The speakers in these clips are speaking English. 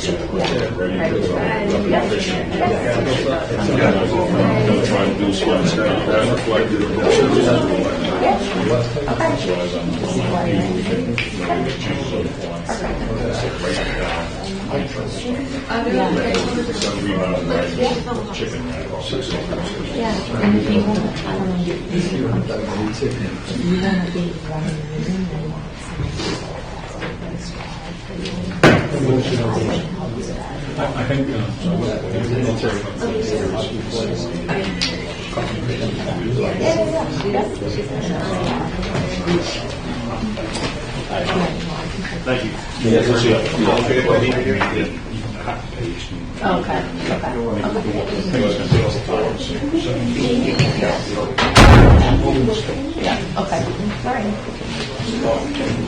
ready to go. I'm going to try to do some stuff that's reflected in the chicken wrap. I think Thank you. Yes, let's see.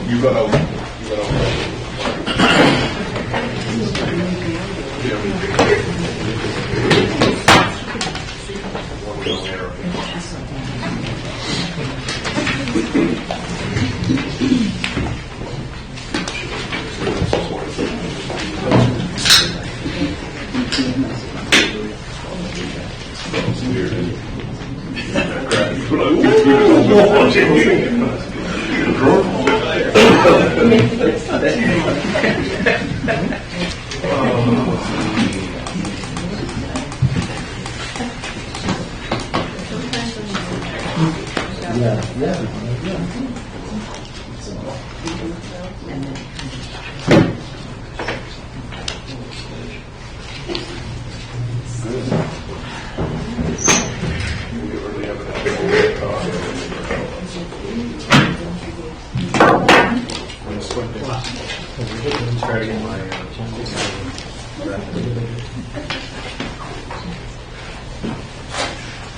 You got over.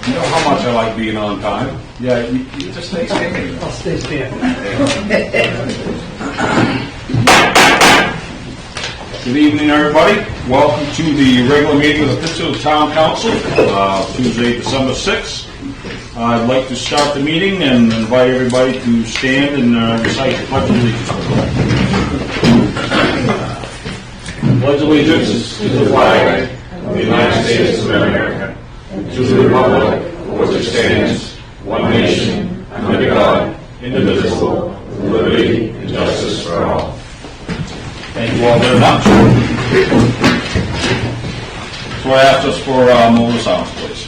you know how much I like being on time. Yeah, you just stay standing. I'll stay standing. Good evening, everybody. Welcome to the regular meeting of the Pittsfield Town Council, Tuesday, December 6th. I'd like to start the meeting and invite everybody to stand and recite the Pledge of Allegiance. Pledge of Allegiance To the flag of the United States of America, and to the republic for which it stands, one nation, under God, indivisible, with liberty and justice for all. Thank you all very much. So I asked us for moment of silence, please.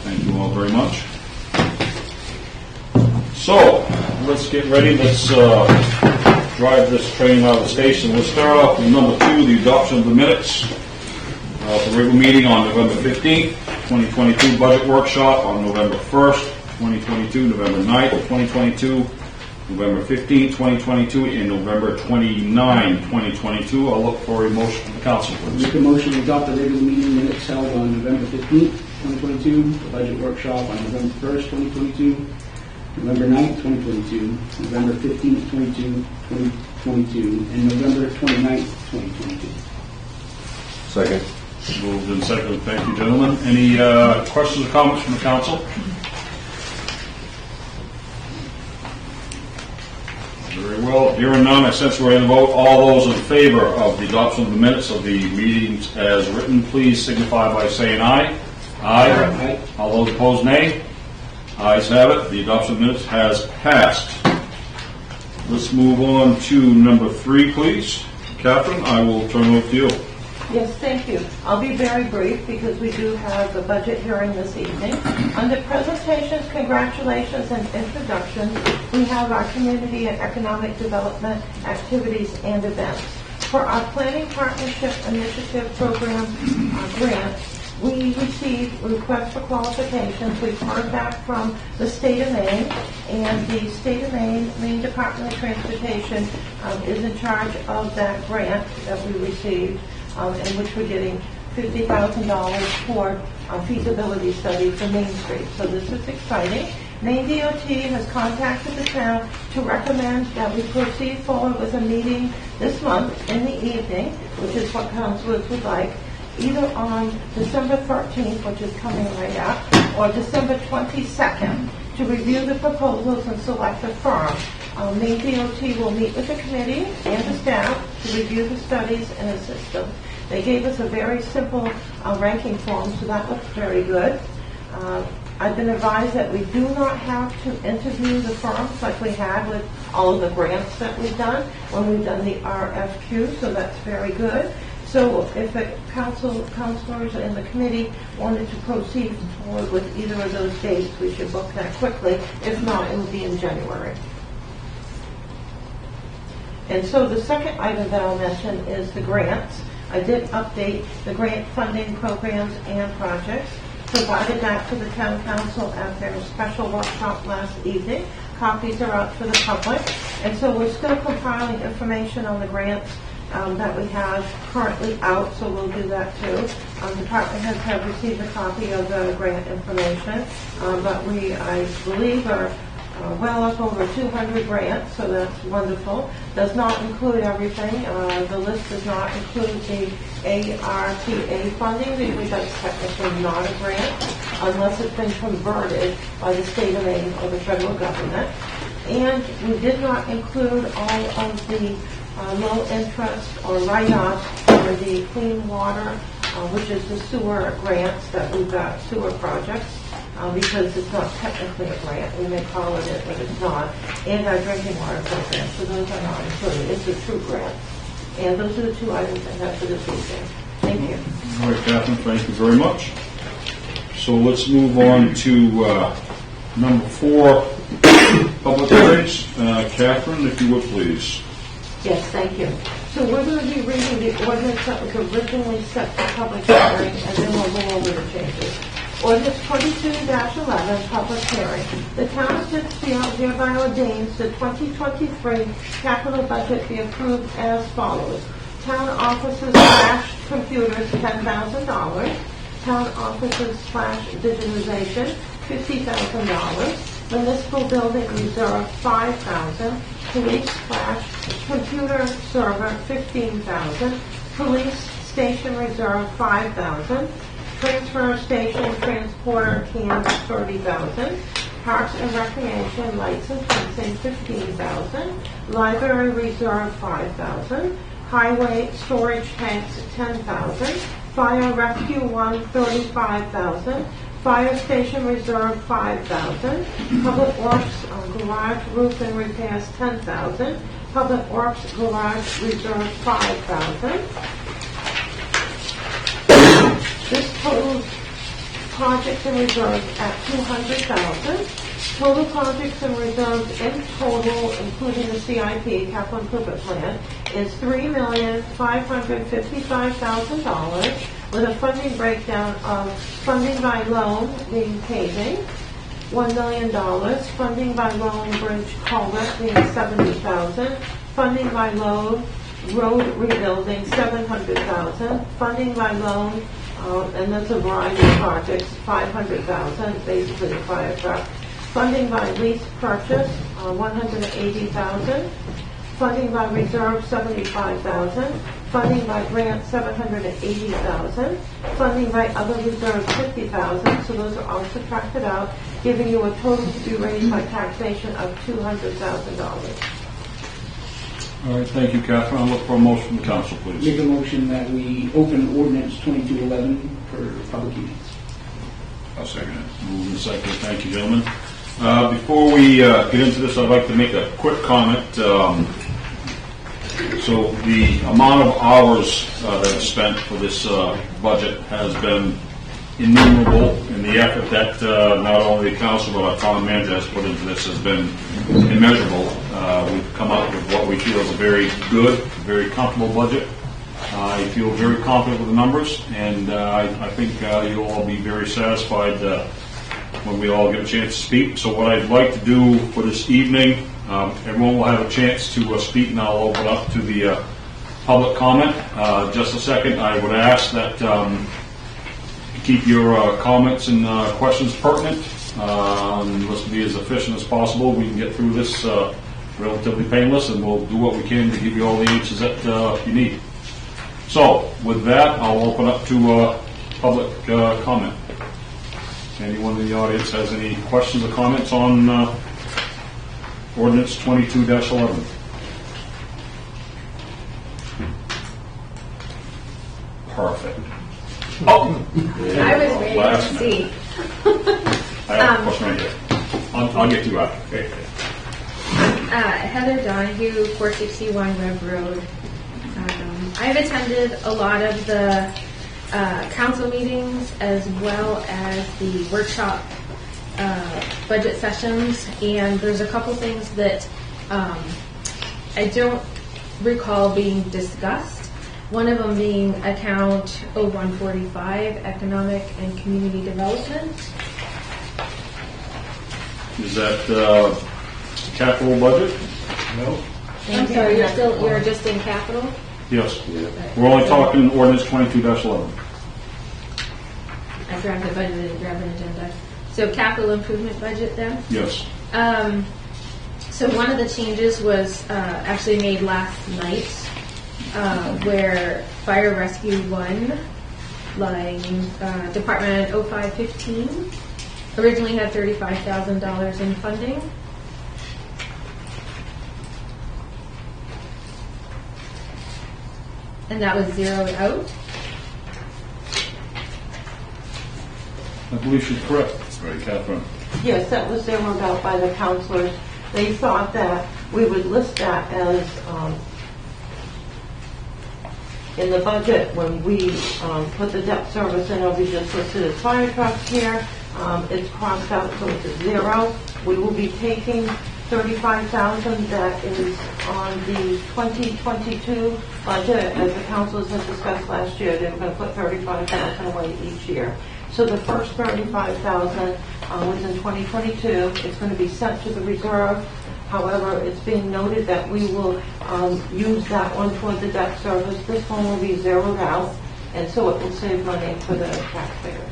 Thank you all very much. So, let's get ready. Let's drive this train out of the station. We'll start off with number 2, the adoption of the minutes. The regular meeting on November 15th, 2022, budget workshop on November 1st, 2022, November 9th, 2022, November 15th, 2022, and November 29th, 2022. I'll look for a motion from the council, please. Make a motion to adopt the regular meeting minutes held on November 15th, 2022, the budget workshop on November 1st, 2022, November 9th, 2022, November 15th, 2022, and November 29th, 2022. Second. Moved and seconded. Thank you, gentlemen. Any questions or comments from the council? Very well. Hearing none, I sense we're ready to vote. All those in favor of the adoption of the minutes of the meetings as written, please signify by saying aye. Aye. Aye. All those opposed, nay. Ayes have it. The adoption of minutes has passed. Let's move on to number 3, please. Catherine, I will turn it over to you. Yes, thank you. I'll be very brief because we do have a budget hearing this evening. Under presentations, congratulations, and introductions, we have our community and economic development activities and events. For our Planning Partnership Initiative Program grant, we received requests for qualifications. We've heard back from the state of Maine, and the state of Maine Department of Transportation is in charge of that grant that we received, in which we're getting $50,000 for a feasibility study for Main Street. So this is exciting. Maine DOT has contacted the town to recommend that we proceed forward with a meeting this month in the evening, which is what councilors would like, either on December 13th, which is coming right up, or December 22nd, to review the proposals and select a firm. Maine DOT will meet with the committee and the staff to review the studies and assist them. They gave us a very simple ranking form, so that looks very good. I've been advised that we do not have to interview the firms like we had with all of the grants that we've done when we've done the RFQ, so that's very good. So if the councilors in the committee wanted to proceed forward with either of those dates, we should book that quickly. If not, it will be in January. And so the second item that I'll mention is the grants. I did update the grant funding programs and projects, provided that to the town council at their special workshop last evening. Copies are out for the public. And so we're still compiling information on the grants that we have currently out, so we'll do that too. Department heads have received a copy of the grant information, but we, I believe, are well up over 200 grants, so that's wonderful. Does not include everything. The list does not include the ARPA funding because that's technically not a grant unless it's been converted by the state of Maine or the federal government. And we did not include all of the low interest or write-offs for the clean water, which is the sewer grants that we've got, sewer projects. Because it's not technically a grant. We may call it but it's not. And our drinking water program, so those are not included. It's a true grant. And those are the two items I have for this evening. Thank you. All right, Catherine, thank you very much. So let's move on to number 4, public hearings. Catherine, if you would, please. Yes, thank you. So we're going to be reading the ordinance that was originally set for public hearing, and then we'll go over the changes. Ordinance 22-11, public hearing. The town of Pittsfield hereby ordains the 2023 capital budget be approved as follows. Town offices / computers, $10,000. Town offices / digitization, $50,000. Municipal building reserve, $5,000. Police / computer server, $15,000. Police station reserve, $5,000. Transfer station transporter cans, $30,000. Parks and recreation lights and fencing, $15,000. Library reserve, $5,000. Highway storage tanks, $10,000. Fire rescue 1, $35,000. Fire station reserve, $5,000. Public works garage roof and repairs, $10,000. Public works garage reserve, $5,000. This totals projects and reserves at $200,000. Total projects and reserves in total, including the CIP, capital improvement plan, is $3,555,000 with a funding breakdown of funding by loan being paving, $1 million, funding by loan bridge culvert being $70,000, funding by loan road rebuilding $700,000, funding by loan and that's a variety of projects, $500,000, basically a fire truck. Funding by lease purchase, $180,000. Funding by reserve, $75,000. Funding by grant, $780,000. Funding by other reserves, $50,000. So those are all subtracted out, giving you a total to be raised by taxation of $200,000. All right, thank you, Catherine. I'll look for a motion from the council, please. Make a motion that we open ordinance 2211 for public hearings. I'll second it. Moving and second. Thank you, gentlemen. Before we get into this, I'd like to make a quick comment. So the amount of hours that is spent for this budget has been innumerable, and the effort that not only the council but our town manager has put into this has been immeasurable. We've come up with what we feel is a very good, very comfortable budget. I feel very confident with the numbers, and I think you'll all be very satisfied when we all get a chance to speak. So what I'd like to do for this evening, everyone will have a chance to speak, and I'll open up to the public comment. Just a second, I would ask that keep your comments and questions pertinent Let's be as efficient as possible. We can get through this relatively painless, and we'll do what we can to give you all the answers that you need. So, with that, I'll open up to public comment. Anyone in the audience has any questions or comments on ordinance 22-11? Perfect. Oh, I was waiting last to minute. see. I have a question right here. I'll get to you after. Okay. Heather Donahue, 461 Webb Road. I've attended a lot of the council meetings as well as the workshop budget sessions, and there's a couple things that I don't recall being discussed. One of them being account 0145, Economic and Community Development. Is that capital budget? No? I'm sorry, you're just in capital? Yes. We're only talking ordinance 22-11. I grabbed the budget, I didn't grab an agenda. So capital improvement budget then? Yes. So one of the changes was actually made last night, where Fire Rescue 1, line Department 0515, originally had $35,000 in funding. And that was zeroed out. I believe she's correct. Right, Catherine. Yes, that was zeroed out by the counselors. They thought that we would list that as, in the budget, when we put the debt service in, we just listed as fire trucks here. It's crossed out, so it's a zero. We will be taking $35,000 that is on the 2022 budget. As the councilors had discussed last year, they were going to put $35,000 away each year. So the first $35,000 was in 2022. It's going to be sent to the reserve. However, it's being noted that we will use that one toward the debt service. This one will be zeroed out, and so it will save money for the taxpayer.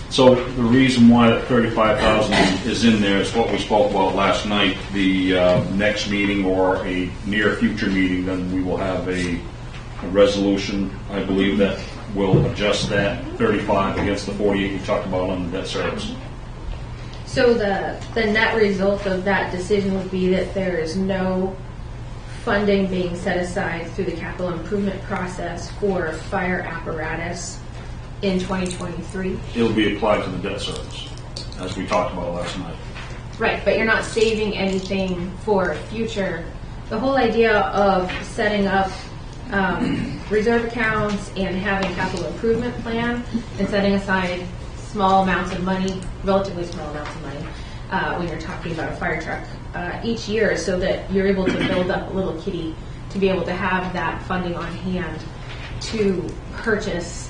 So the reason why that $35,000 is in there is what we spoke about last night. The next meeting or a near future meeting, then we will have a resolution, I believe, that will adjust that 35 against the 48 we talked about on the debt service. So the net result of that decision would be that there is no funding being set aside through the capital improvement process for fire apparatus in 2023. It'll be applied to the debt service, as we talked about last night. Right, but you're not saving anything for future. The whole idea of setting up reserve accounts and having capital improvement plan and setting aside small amounts of money, relatively small amounts of money, when you're talking about a fire truck each year, so that you're able to build up a little kitty to be able to have that funding on hand to purchase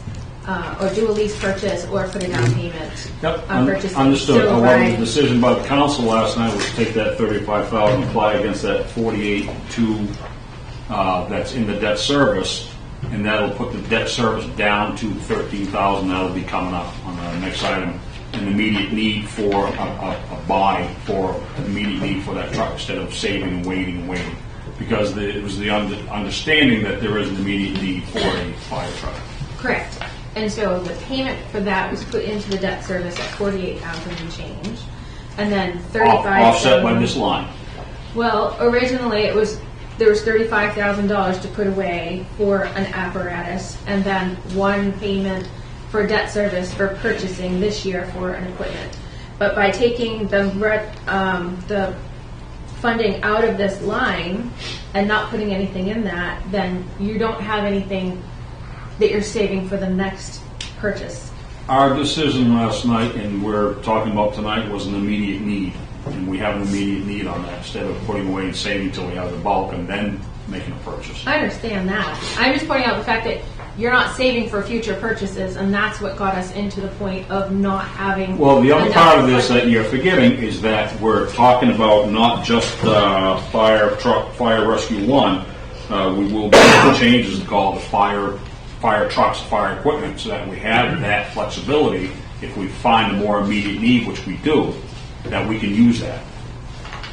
or do a lease purchase or put a down payment on purchasing. Understood. So However, by- the decision by the council last night was to take that $35,000, apply against that 48.2 that's in the debt service, and that'll put the debt service down to $13,000. That'll be coming up on the next item. An immediate need for a buy for an immediate need for that truck instead of saving and waiting, because it was the understanding that there is an immediate need for a fire truck. Correct. And so the payment for that was put into the debt service at $48,000 and change, and then $35,000 Offset by this line. Well, originally there was $35,000 to put away for an apparatus, and then one payment for debt service for purchasing this year for an equipment. But by taking the funding out of this line and not putting anything in that, then you don't have anything that you're saving for the next purchase. Our decision last night, and we're talking about tonight, was an immediate need. And we have an immediate need on that instead of putting away and saving until we have the bulk and then making a purchase. I understand that. I'm just pointing out the fact that you're not saving for future purchases, and that's what got us into the point of not having. Well, the other enough part of this funding. that you're forgetting is that we're talking about not just fire truck, Fire Rescue 1. We will be making changes called fire trucks, fire equipment, so that we have that flexibility if we find a more immediate need, which we do, that we can use that.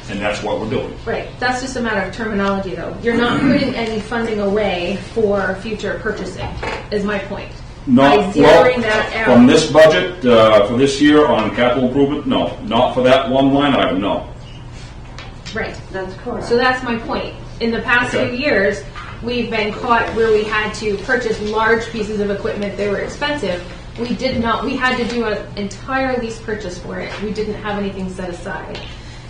And that's what we're doing. Right, that's just a matter of terminology though. You're not putting any funding away for future purchasing, is my point. By zeroing that out. From this budget, for this year on capital improvement, no. Not for that one line item, no. Right. That's correct. So that's my point. In the past Okay. few years, we've been caught where we had to purchase large pieces of equipment. They were expensive. We had to do an entire lease purchase for it. We didn't have anything set aside.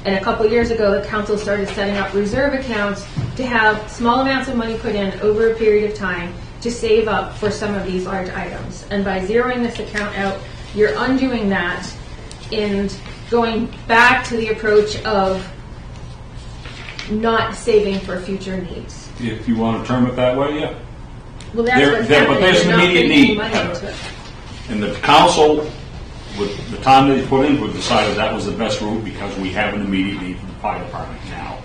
And a couple years ago, the council started setting up reserve accounts to have small amounts of money put in over a period of time to save up for some of these large items. And by zeroing this account out, you're undoing that and going back to the approach of not saving for future needs. If you want to term it that way, yeah. Well, that's There- what's there- but happening. there's You're an not immediate putting need, money Heather. into it. And the council, with the time that they put into it, decided that was the best route because we have an immediate need for the fire department now,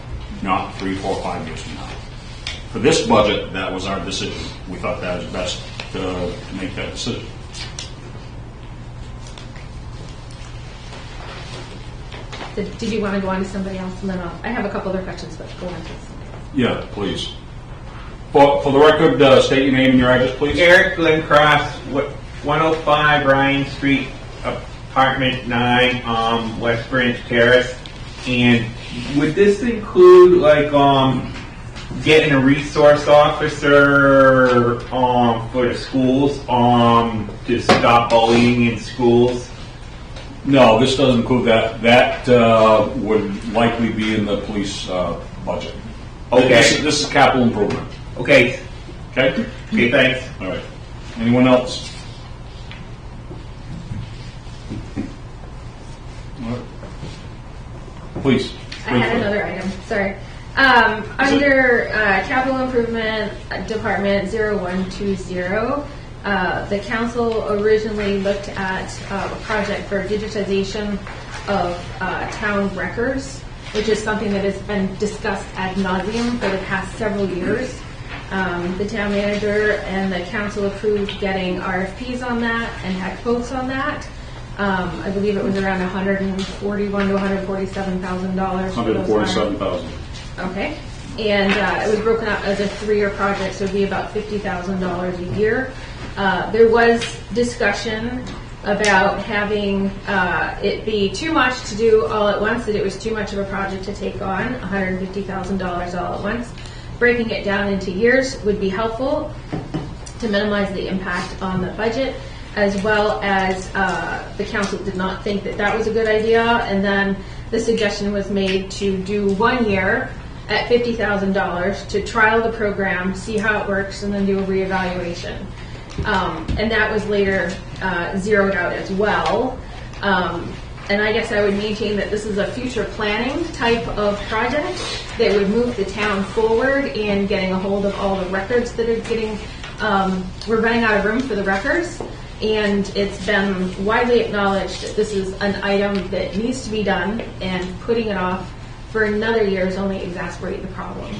not 3, 4, 5 years from now. For this budget, that was our decision. We thought that was best to make that decision. Did you want to go on to somebody else? And then I have a couple other questions, but go on to somebody else. Yeah, please. For the record, state your name and your address, please. Eric Lindcross, 105 Ryan Street, apartment 9, West Branch Terrace. And would this include like getting a resource officer for the schools to stop bullying in schools? No, this doesn't include that. That would likely be in the police budget. Okay. This is capital improvement. Okay. Okay? Okay, thanks. All right. Anyone else? All right. Please. I had another item, sorry. Under capital improvement department 0120, the council originally looked at a project for digitization of town records, which is something that has been discussed ad nauseum for the past several years. The town manager and the council approved getting RFPs on that and had quotes on that. I believe it was around $141,000 to $147,000. for those $147,000. Okay, and it was broken up as a 3-year project, so it'd be about $50,000 a year. There was discussion about having it be too much to do all at once, that it was too much of a project to take on, $150,000 all at once. Breaking it down into years would be helpful to minimize the impact on the budget, as well as the council did not think that that was a good idea, and then the suggestion was made to do 1 year at $50,000 to trial the program, see how it works, and then do a reevaluation. And that was later zeroed out as well. And I guess I would maintain that this is a future planning type of project that would move the town forward in getting a hold of all the records that are getting, we're running out of room for the records. And it's been widely acknowledged that this is an item that needs to be done, and putting it off for another year is only exacerbate the problem.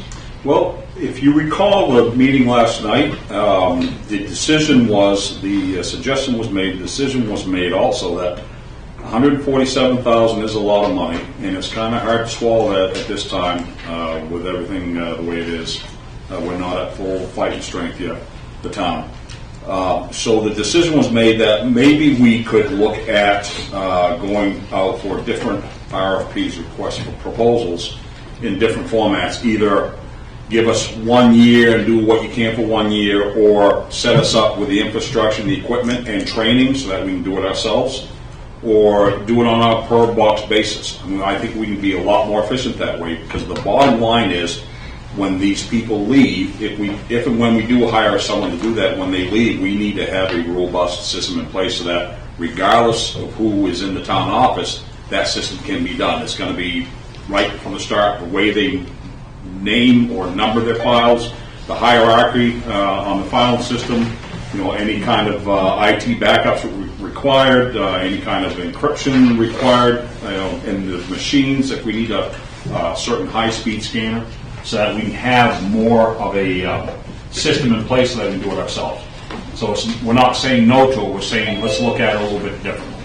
Well, if you recall the meeting last night, the suggestion was made, the decision was made also that $147,000 is a lot of money, and it's kind of hard to swallow that at this time with everything the way it is. We're not at full fighting strength yet, the town. So the decision was made that maybe we could look at going out for different RFPs, requests for proposals, in different formats. Either give us 1 year and do what you can for 1 year, or set us up with the infrastructure, the equipment, and training so that we can do it ourselves, or do it on a per box basis. I mean, I think we can be a lot more efficient that way, because the bottom line is, when these people leave, if and when we do hire someone to do that, when they leave, we need to have a robust system in place so that regardless of who is in the town office, that system can be done. It's going to be right from the start, the way they name or number their files, the hierarchy on the file system, any kind of IT backups required, any kind of encryption required, in the machines, if we need a certain high-speed scanner, so that we can have more of a system in place so that we can do it ourselves. So we're not saying no to it, we're saying let's look at it a little bit differently.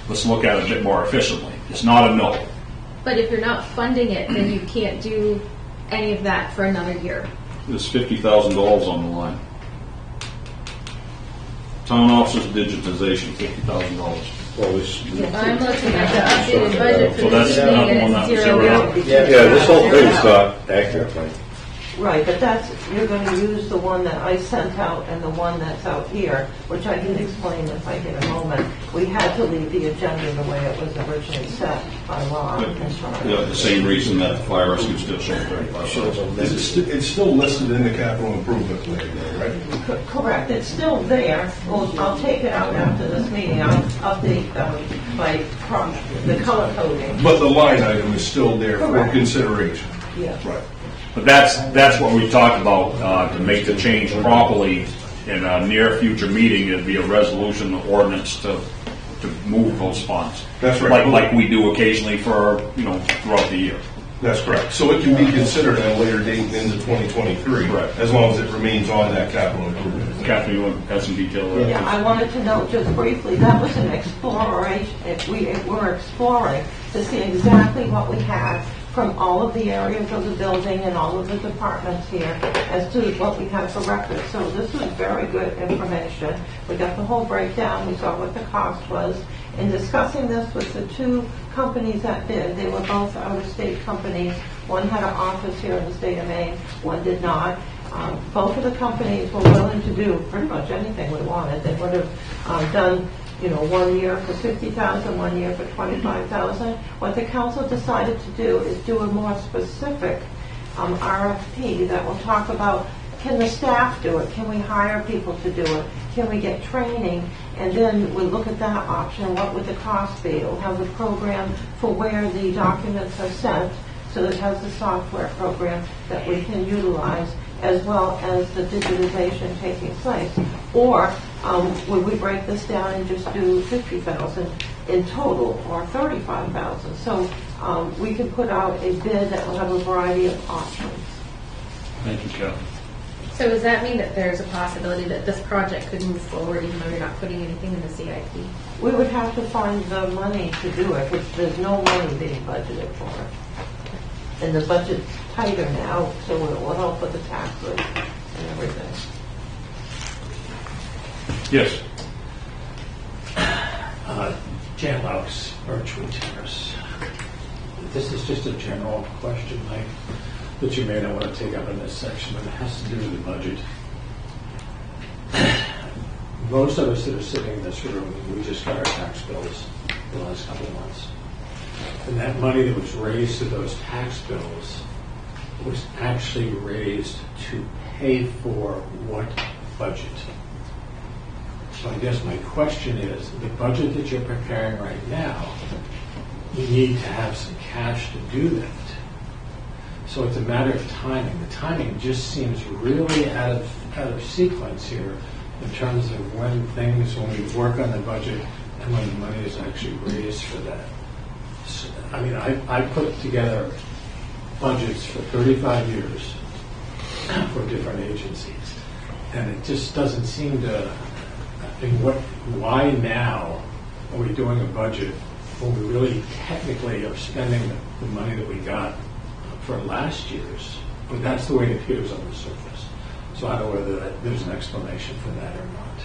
let's look at it a bit more efficiently. It's not a no. But if you're not funding it, then you can't do any of that for another year. There's $50,000 on the line. Town offices digitization, $50,000. Well, this, I'm looking at the updated budget for So that's this meeting not the one and that it's was zeroed zeroed out. yeah, this whole thing's not accurate, Mike. Right, but that's, you're going to use the one that I sent out and the one that's out here, which I can explain if I get a moment. We had to leave the agenda the way it was originally set by law. Yeah, the same reason that fire rescue still shows $35,000. It's still listed in the capital improvement plan, though, right? Correct, it's still there. Well, I'll take it out after this meeting. I'll update the color coding. But the line item is still there for Correct. consideration. Yeah. Right. But that's what we talked about, to make the change properly in a near future meeting. It'd be a resolution, an ordinance to move those funds. That's right. Like we do occasionally for, throughout the year. That's correct. So it can be considered at a later date into 2023. Right. As long as it remains on that capital improvement. plan. Catherine, you want to add some detail there? Yeah, I wanted to note just briefly, that was an exploration. We were exploring to see exactly what we had from all of the areas of the building and all of the departments here as to what we have for records. So this was very good information. We got the whole breakdown. We saw what the cost was. In discussing this with the two companies that bid, they were both out-of-state companies. One had an office here in the state of Maine, one did not. Both of the companies were willing to do pretty much anything we wanted. They would have done 1 year for $50,000, 1 year for $25,000. What the council decided to do is do a more specific RFP that will talk about, can the staff do it? Can we hire people to do it? Can we get training? And then we look at that option. What would the cost be? It'll have the program for where the documents are sent, so it has the software program that we can utilize, as well as the digitization taking place. Or would we break this down and just do $50,000 in total, or $35,000? So we can put out a bid that will have a variety of options. Thank you, Catherine. So does that mean that there's a possibility that this project could move forward even though you're not putting anything in the CIP? We would have to find the money to do it, because there's no money being budgeted for it. And the budget's tighter now, so it will help with the taxes and everything. Yes. Jan Laux, Birchwood Terrace. This is just a general question, Mike, that you may not want to take up in this section, but it has to do with the budget. Most of us that are sitting in this room, we just got our tax bills the last couple of months. And that money that was raised to those tax bills was actually raised to pay for what budget? So I guess my question is, the budget that you're preparing right now, you need to have some cash to do that. So it's a matter of timing. The timing just seems really out of sequence here in terms of when we work on the budget and when the money is actually raised for that. So, I mean, I put together budgets for 35 years for different agencies, and it just doesn't seem to. Why now are we doing a budget when we really technically are spending the money that we got for last year's? But that's the way it appears on the surface. So I don't know whether there's an explanation for that or not,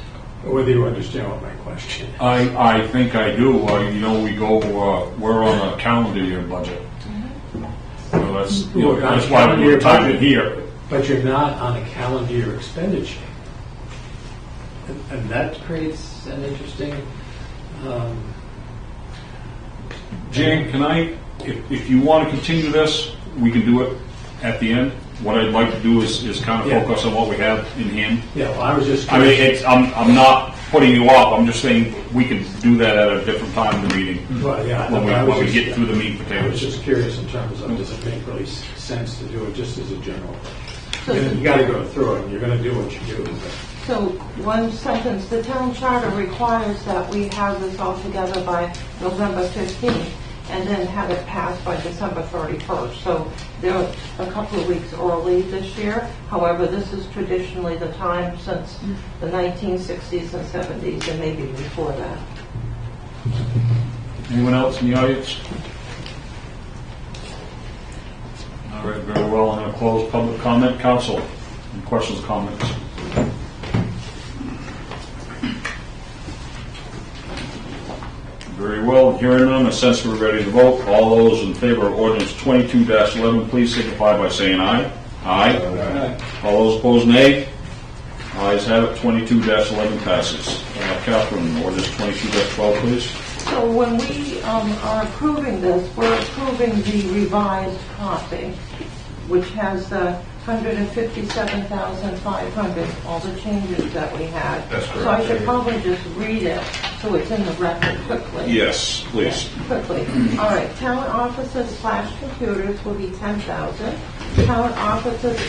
or whether you understand what my question is. I think I do. We're on a calendar year budget. That's why we're talking here. But you're not on a calendar year expenditure. And that creates an interesting... Jane, if you want to continue this, we can do it at the end. What I'd like to do is kind of focus on what we have in hand. Yeah, well, I was just I mean, curious. I'm not putting you off. I'm just saying we can do that at a different time in the meeting. Well, yeah, when I was we just- get through the meat and I was potatoes. just curious in terms of, does it make really sense to do it just as a general? So- You got to go through it, and you're going to do what you do. But So, one sentence, the town charter requires that we have this all together by November 15th, and then have it passed by December 31st. So, they're a couple of weeks early this year. However, this is traditionally the time since the 1960s and 70s, and maybe before that. Anyone else in the audience? All right, very well. I'm going to close public comment. Council, any questions, comments? Very well. Hearing none, I sense we're ready to vote. All those in favor of ordinance 22-11, please signify by saying aye. Aye. All those opposed, nay. Ayes have it. 22-11 passes. Catherine, ordinance 22-12, please. So when we are approving this, we're approving the revised copy, which has the 157,500, all the changes that we had. That's correct. So I should probably just read it so it's in the record quickly. Yes, please. Quickly. All right, town offices / computers will be 10,000. Town offices /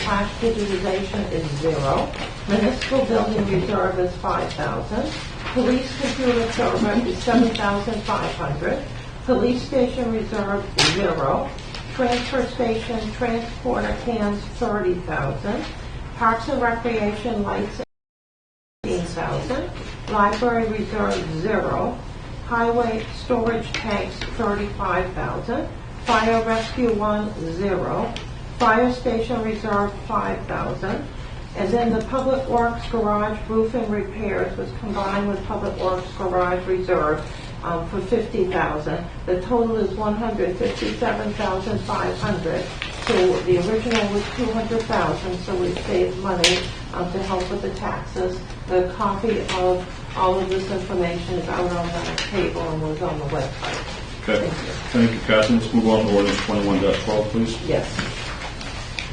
digitization is 0. Municipal building reserve is 5,000. Police computer server is 7,500. Police station reserve is 0. Transfer station transporter cans 30,000. Parks and recreation lights 18,000. Library reserve 0. Highway storage tanks 35,000. Fire rescue 1 0. Fire station reserve 5,000. And then the Public Works garage roof and repairs was combined with Public Works garage reserve for 50,000. The total is 157,500. So the original was 200,000. So we saved money to help with the taxes. The copy of all of this information is out on the table and was on the website. Okay. Thank you. Thank you, Catherine. Let's move on to ordinance 21-12, please. Yes.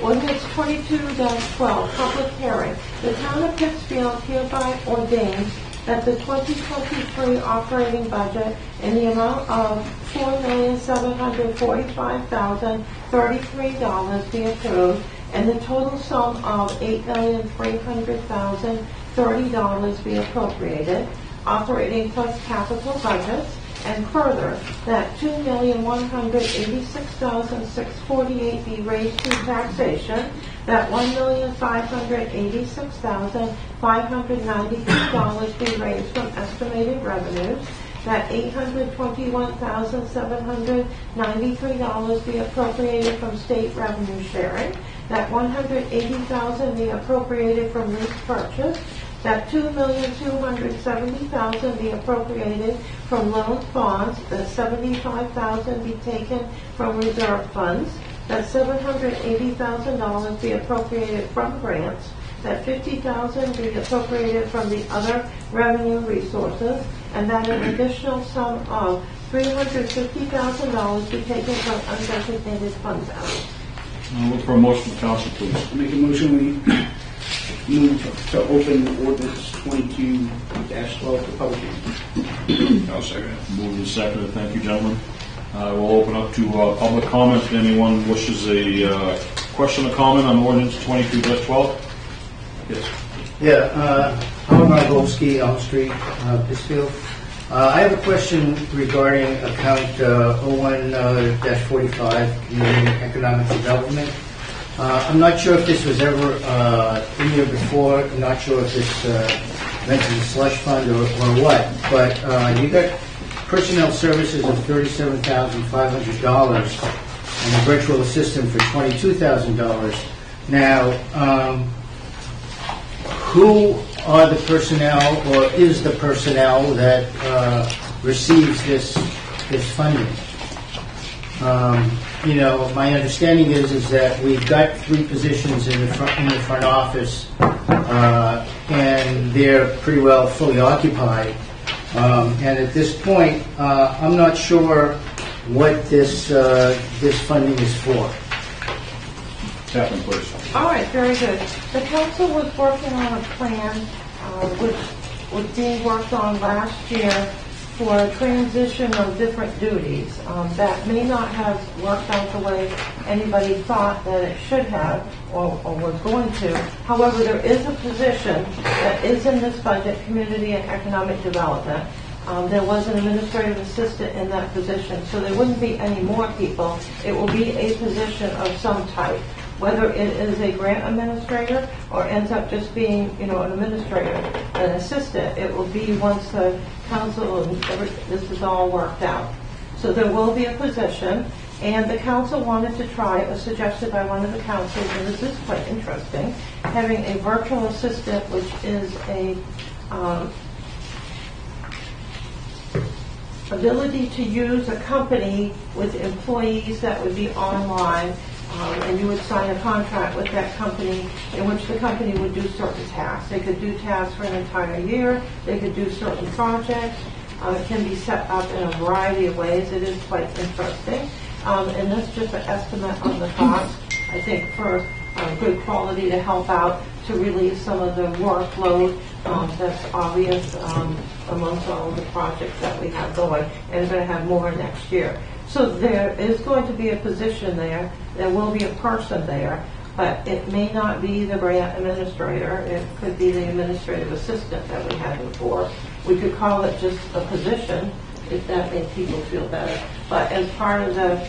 Ordinance 22-12, public hearing. The town of Pittsfield hereby ordains that the 2023 operating budget in the amount of $4,745,033 be approved, and the total sum of $8,300,030 be appropriated, operating plus capital budgets, and further, that $2,186,648 be raised to taxation, that $1,586,593 be raised from estimated revenues, that $821,793 be appropriated from state revenue sharing, that $180,000 be appropriated from lease purchase, that $2,270,000 be appropriated from loan bonds, that $75,000 be taken from reserve funds, that $780,000 be appropriated from grants, that $50,000 be appropriated from the other revenue resources, and that an additional sum of $350,000 be taken from undesignated fund balance. I'll look for a motion from council, please. Make a motion, we move to open ordinance 22-12 for public hearing. I'll second it. Moved and seconded. Thank you, gentlemen. We'll open up to public comment. If anyone wishes a question or comment on ordinance 22-12? Yes. Yeah, Howard Margolski, Elm Street, Pittsfield. I have a question regarding account 01-45, Community Economic Development. I'm not sure if this was ever in here before. I'm not sure if this mentions a slush fund or what. But you got personnel services of $37,500 and a virtual assistant for $22,000. Now, who are the personnel, or is the personnel that receives this funding? My understanding is that we've got 3 positions in the front office, and they're pretty well fully occupied. And at this point, I'm not sure what this funding is for. Catherine, please. All right, very good. The council was working on a plan which was being worked on last year for a transition of different duties that may not have worked out the way anybody thought that it should have or was going to. However, there is a position that is in this budget, Community and Economic Development. There was an administrative assistant in that position, so there wouldn't be any more people. It will be a position of some type. Whether it is a grant administrator or ends up just being, an administrator, an assistant, it will be once the council and this is all worked out. So there will be a position, and the council wanted to try, it was suggested by one of the councils, and this is quite interesting, having a virtual assistant, which is a ability to use a company with employees that would be online, and you would sign a contract with that company in which the company would do certain tasks. They could do tasks for an entire year, they could do certain projects. It can be set up in a variety of ways. It is quite interesting. And that's just an estimate on the cost, I think, for good quality to help out to relieve some of the workload that's obvious amongst all of the projects that we have going, and we're going to have more next year. So there is going to be a position there. There will be a person there, but it may not be the grant administrator. It could be the administrative assistant that we had before. We could call it just a position if that makes people feel better. But as part of the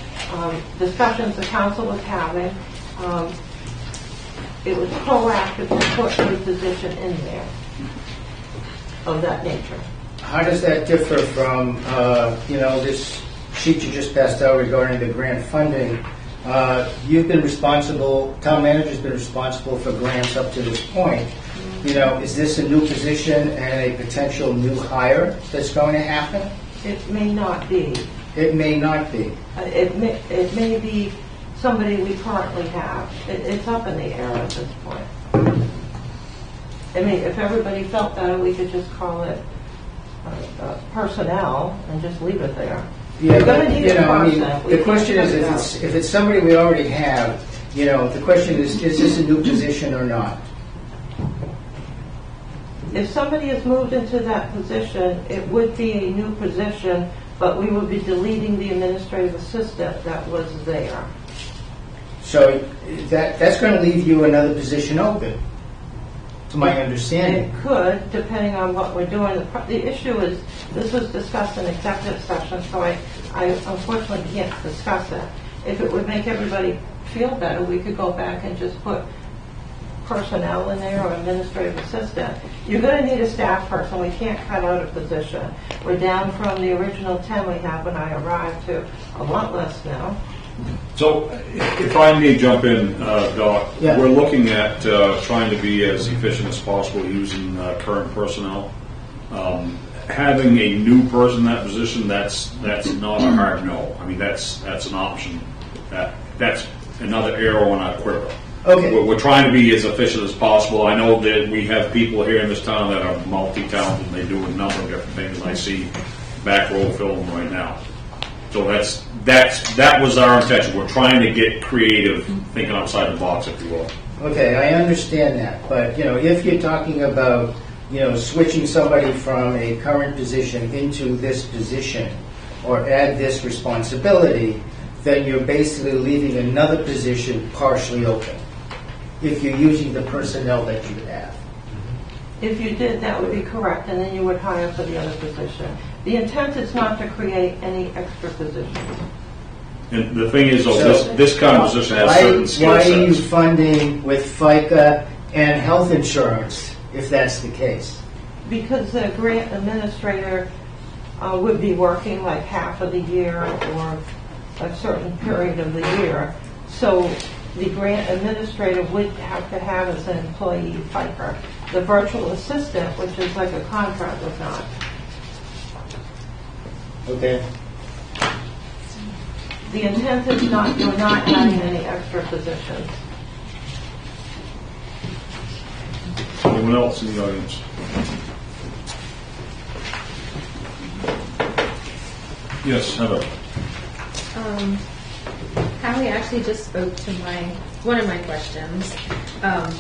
discussions the council was having, it was proactive to put a position in there of that nature. How does that differ from, this sheet you just passed out regarding the grant funding? You've been responsible, town manager's been responsible for grants up to this point. Is this a new position and a potential new hire that's going to happen? It may not be. It may not be. It may be somebody we currently have. It's up in the air at this point. I mean, if everybody felt better, we could just call it personnel and just leave it there. Yeah, You're going to need a person. The question is, if it's somebody we already have, the question is this a new position or not? If somebody has moved into that position, it would be a new position, but we would be deleting the administrative assistant that was there. So that's going to leave you another position open, to my understanding. It could, depending on what we're doing. The issue is, this was discussed in executive session, so I unfortunately can't discuss it. If it would make everybody feel better, we could go back and just put personnel in there or administrative assistant. You're going to need a staff person. We can't cut out a position. We're down from the original 10 we had when I arrived to a lot less now. So, if I may jump in, Doc, Yeah. we're looking at trying to be as efficient as possible using current personnel. Having a new person in that position, that's not a hard no. I mean, that's an option. That's another arrow in our quiver. Okay. We're trying to be as efficient as possible. I know that we have people here in this town that are multi-talented and they do a number of different things, and I see back row film right now. So that was our intention. We're trying to get creative, thinking outside the box, if you will. Okay, I understand that, but, if you're talking about, switching somebody from a current position into this position or add this responsibility, then you're basically leaving another position partially open if you're using the personnel that you have. If you did, that would be correct, and then you would hire for the other position. The intent is not to create any extra positions. And the thing is, though, this kind of position has certain skill Why are you sets. funding with FICA and health insurance, if that's the case? Because the grant administrator would be working like half of the year or a certain period of the year. So the grant administrator would have to have as an employee FICA. The virtual assistant, which is like a contract, would not. Okay. The intent is not, you're not adding any extra positions. Anyone else in the audience? Yes, Heather. Howie actually just spoke to one of my questions,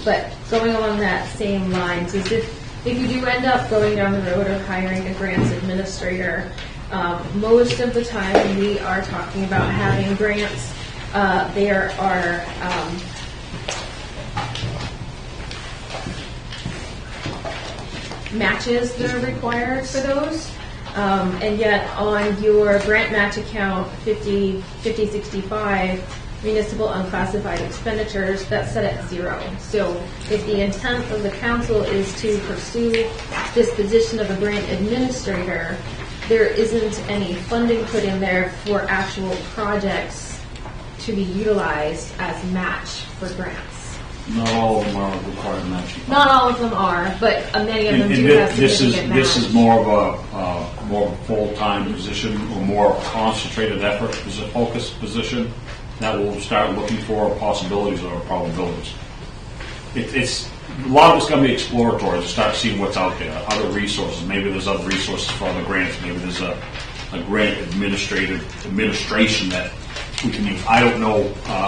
but going along that same lines is if you do end up going down the road of hiring a grants administrator, most of the time when we are talking about having grants, there are matches that are required for those. And yet on your grant match account 5065 municipal unclassified expenditures, that's set at 0. So if the intent of the council is to pursue this position of a grant administrator, there isn't any funding put in there for actual projects to be utilized as match for grants. Not all of them are required matching. Not all of them are, but many of them And do have significant match. this is more of a full-time position or more concentrated effort as a focused position that will start looking for possibilities or probabilities. It's a lot of it's going to be exploratory to start seeing what's out there, other resources. Maybe there's other resources for other grants. Maybe there's a grant administration that we can use. I don't know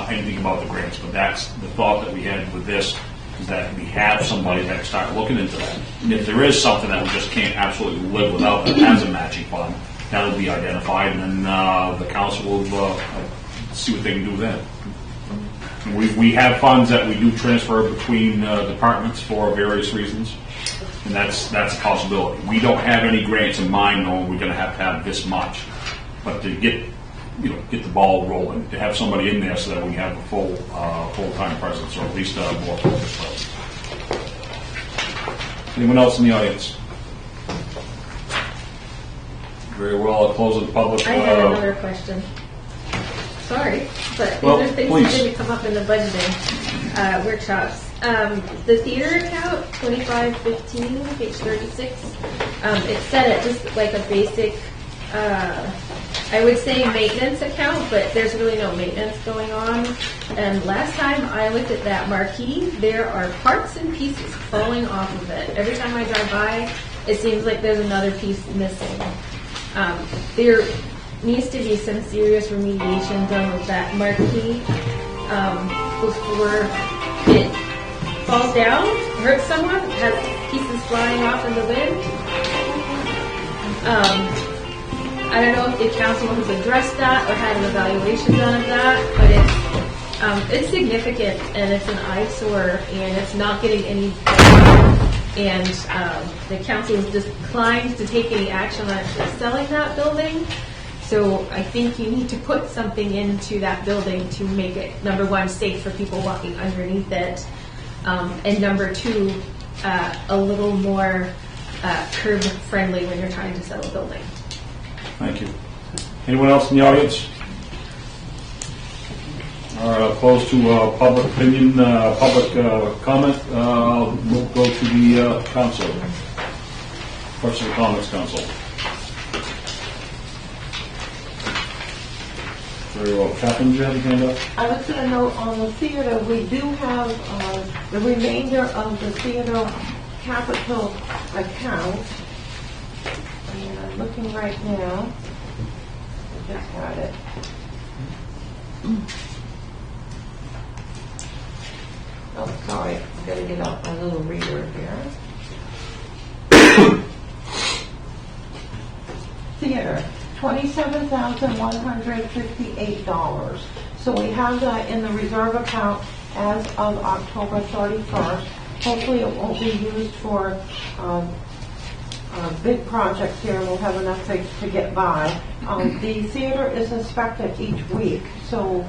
anything about the grants, but that's the thought that we had with this, is that we have somebody that can start looking into that. And if there is something that we just can't absolutely live without that has a matching fund, that'll be identified, and then the council will see what they can do then. We have funds that we do transfer between departments for various reasons, and that's a possibility. We don't have any grants in mind, knowing we're going to have this much, but to get the ball rolling, to have somebody in there so that we have a full-time presence, or at least a more focused presence. Anyone else in the audience? Very well. I'll close the public. I had another question. Sorry, but these Well, are things please. that didn't come up in the budgeting workshops. The theater account, 2515, page 36, it's set at just like a basic, I would say maintenance account, but there's really no maintenance going on. And last time I looked at that marquee, there are parts and pieces falling off of it. Every time I drive by, it seems like there's another piece missing. There needs to be some serious remediation done with that marquee before it falls down, hurts someone, has pieces flying off in the wind. I don't know if the council has addressed that or had an evaluation done of that, but it's significant and it's an eyesore and it's not getting any better. And the council has declined to take any action on actually selling that building. So I think you need to put something into that building to make it, number one, safe for people walking underneath it, and number two, a little more curb friendly when you're trying to sell a building. Thank you. Anyone else in the audience? All right, I'll close to public opinion, public comment. We'll go to the council. Questions or comments, council? Very well. Catherine, do you have your hand up? I was going to note on the theater, we do have the remainder of the theater capital account. And I'm looking right now. I just had it. Oh, sorry. I've got to get out my little reader here. Theater. $27,158. So we have that in the reserve account as of October 31st. Hopefully it won't be used for big projects here, and we'll have enough to get by. The theater is inspected each week, so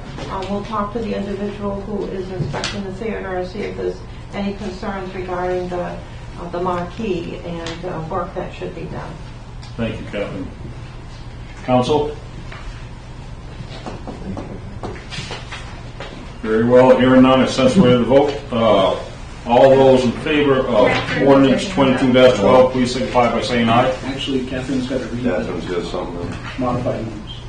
we'll talk to the individual who is inspecting the theater and see if there's any concerns regarding the marquee and work that should be done. Thank you, Catherine. Council? Very well. Hearing none, I sense ready to vote. All those in favor of ordinance 22-12, please signify by saying aye. Actually, Catherine's got to read Catherine's got something. modified numbers.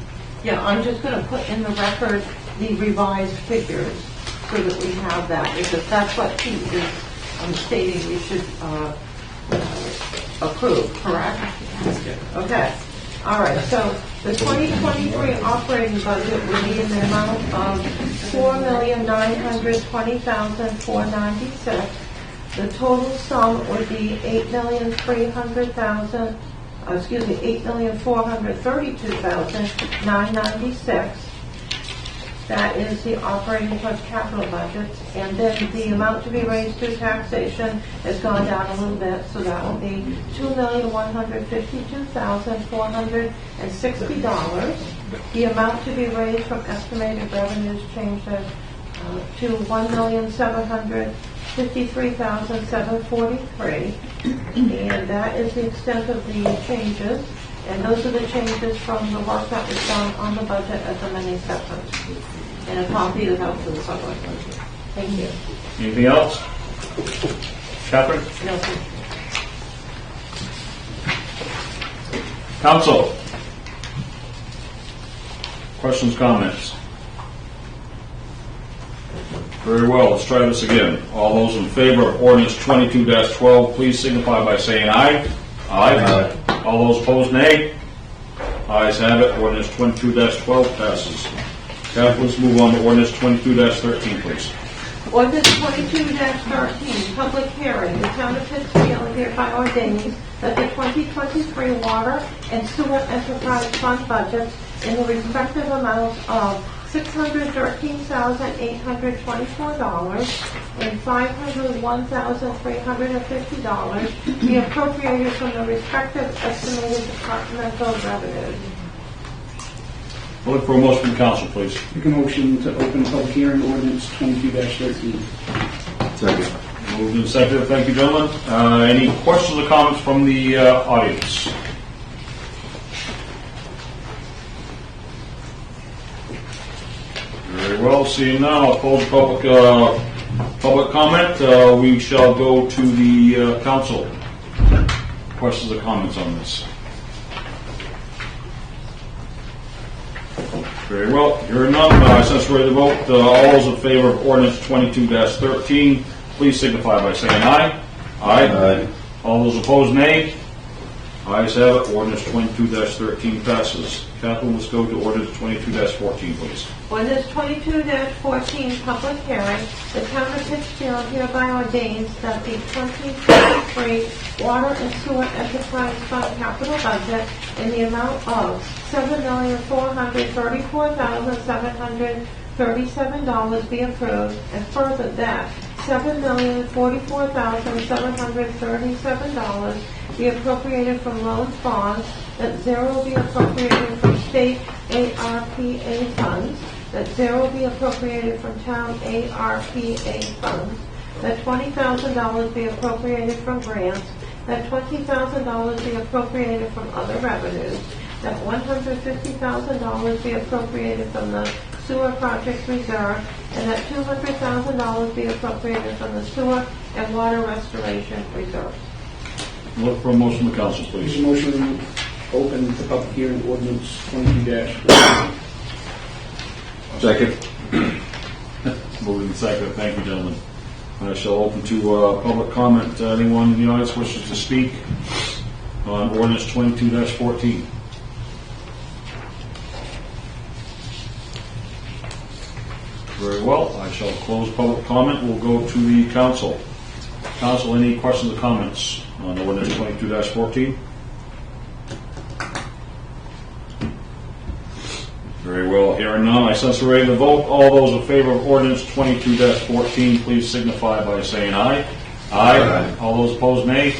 Yeah, I'm just going to put in the record the revised figures so that we have that, because that's what he is stating we should approve, correct? Okay. All right, so the 2023 operating budget would be in the amount of $4,920,496. The total sum would be $8,432,996. That is the operating plus capital budget. And then the amount to be raised through taxation has gone down a little bit, so that will be $2,152,460. The amount to be raised from estimated revenues changed to $1,753,743. And that is the extent of the changes. And those are the changes from the work that was done on the budget at the mini sessions. And a copy is out to the public. Thank you. Anything else? Catherine? No, thank you. Council? Questions, comments? Very well, let's try this again. All those in favor of ordinance 22-12, please signify by saying aye. Aye. All those opposed, nay. Ayes have it, ordinance 22-12 passes. Catherine, let's move on to ordinance 22-13, please. Ordinance 22-13, public hearing. The town of Pittsfield hereby ordains that the 2023 water and sewer enterprise fund budgets in the respective amounts of $613,824 and $501,350 be appropriated from the respective estimated departmental revenues. We'll look for a motion from the council, please. Make a motion to open public hearing ordinance 22-13. Second. Moved and seconded. Thank you, gentlemen. Any questions or comments from the audience? Very well. Seeing none, I'll close public comment. We shall go to the council. Questions or comments on this? Very well. Hearing none, since we're ready to vote, all those in favor of ordinance 22-13, please signify by saying aye. Aye. All those opposed, nay. Ayes have it. Ordinance 22-13 passes. Catherine, let's go to ordinance 22-14, please. Ordinance 22-14, public hearing. The town of Pittsfield hereby ordains that the 2023 water and sewer enterprise fund capital budget in the amount of $7,434,737 be approved, and further that $7,044,737 be appropriated from loans bonds, that zero be appropriated from state ARPA funds, that zero be appropriated from town ARPA funds, that $20,000 be appropriated from grants, that $20,000 be appropriated from other revenues, that $150,000 be appropriated from the sewer project reserve, and that $200,000 be appropriated from the sewer and water restoration reserve. Look for a motion from the council, Make a please. motion to open the public hearing ordinance 22-14. Second. Moved and seconded. Thank you, gentlemen. I shall open to public comment. Anyone in the audience wishes to speak on ordinance 22-14? Very well. I shall close public comment. We'll go to the council. Council, any questions or comments on ordinance 22-14? Very well. Hearing none, I sense we're ready to vote. All those in favor of ordinance 22-14, please signify by saying aye. Aye. All those opposed, nay.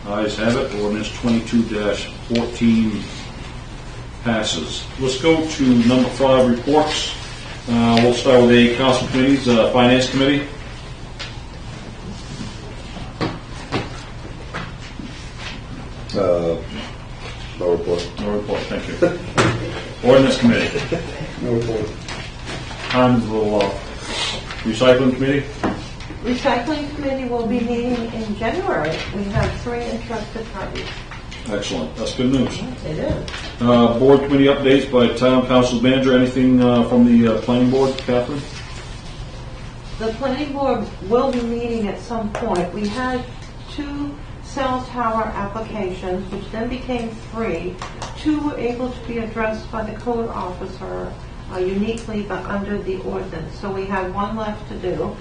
Ayes have it. Ordinance 22-14 passes. Let's go to number 5, reports. We'll start with the council committees, finance committee. No report. No report, thank you. Ordinance committee. No report. Time's a little off. Recycling committee. Recycling committee will be meeting in January. We have 3 interested parties. Excellent. That's good news. It is. Board committee updates by town council manager. Anything from the planning board, Catherine? The planning board will be meeting at some point. We had 2 cell tower applications, which then became 3. 2 were able to be addressed by the code officer uniquely, but under the ordinance. So we have 1 left to do,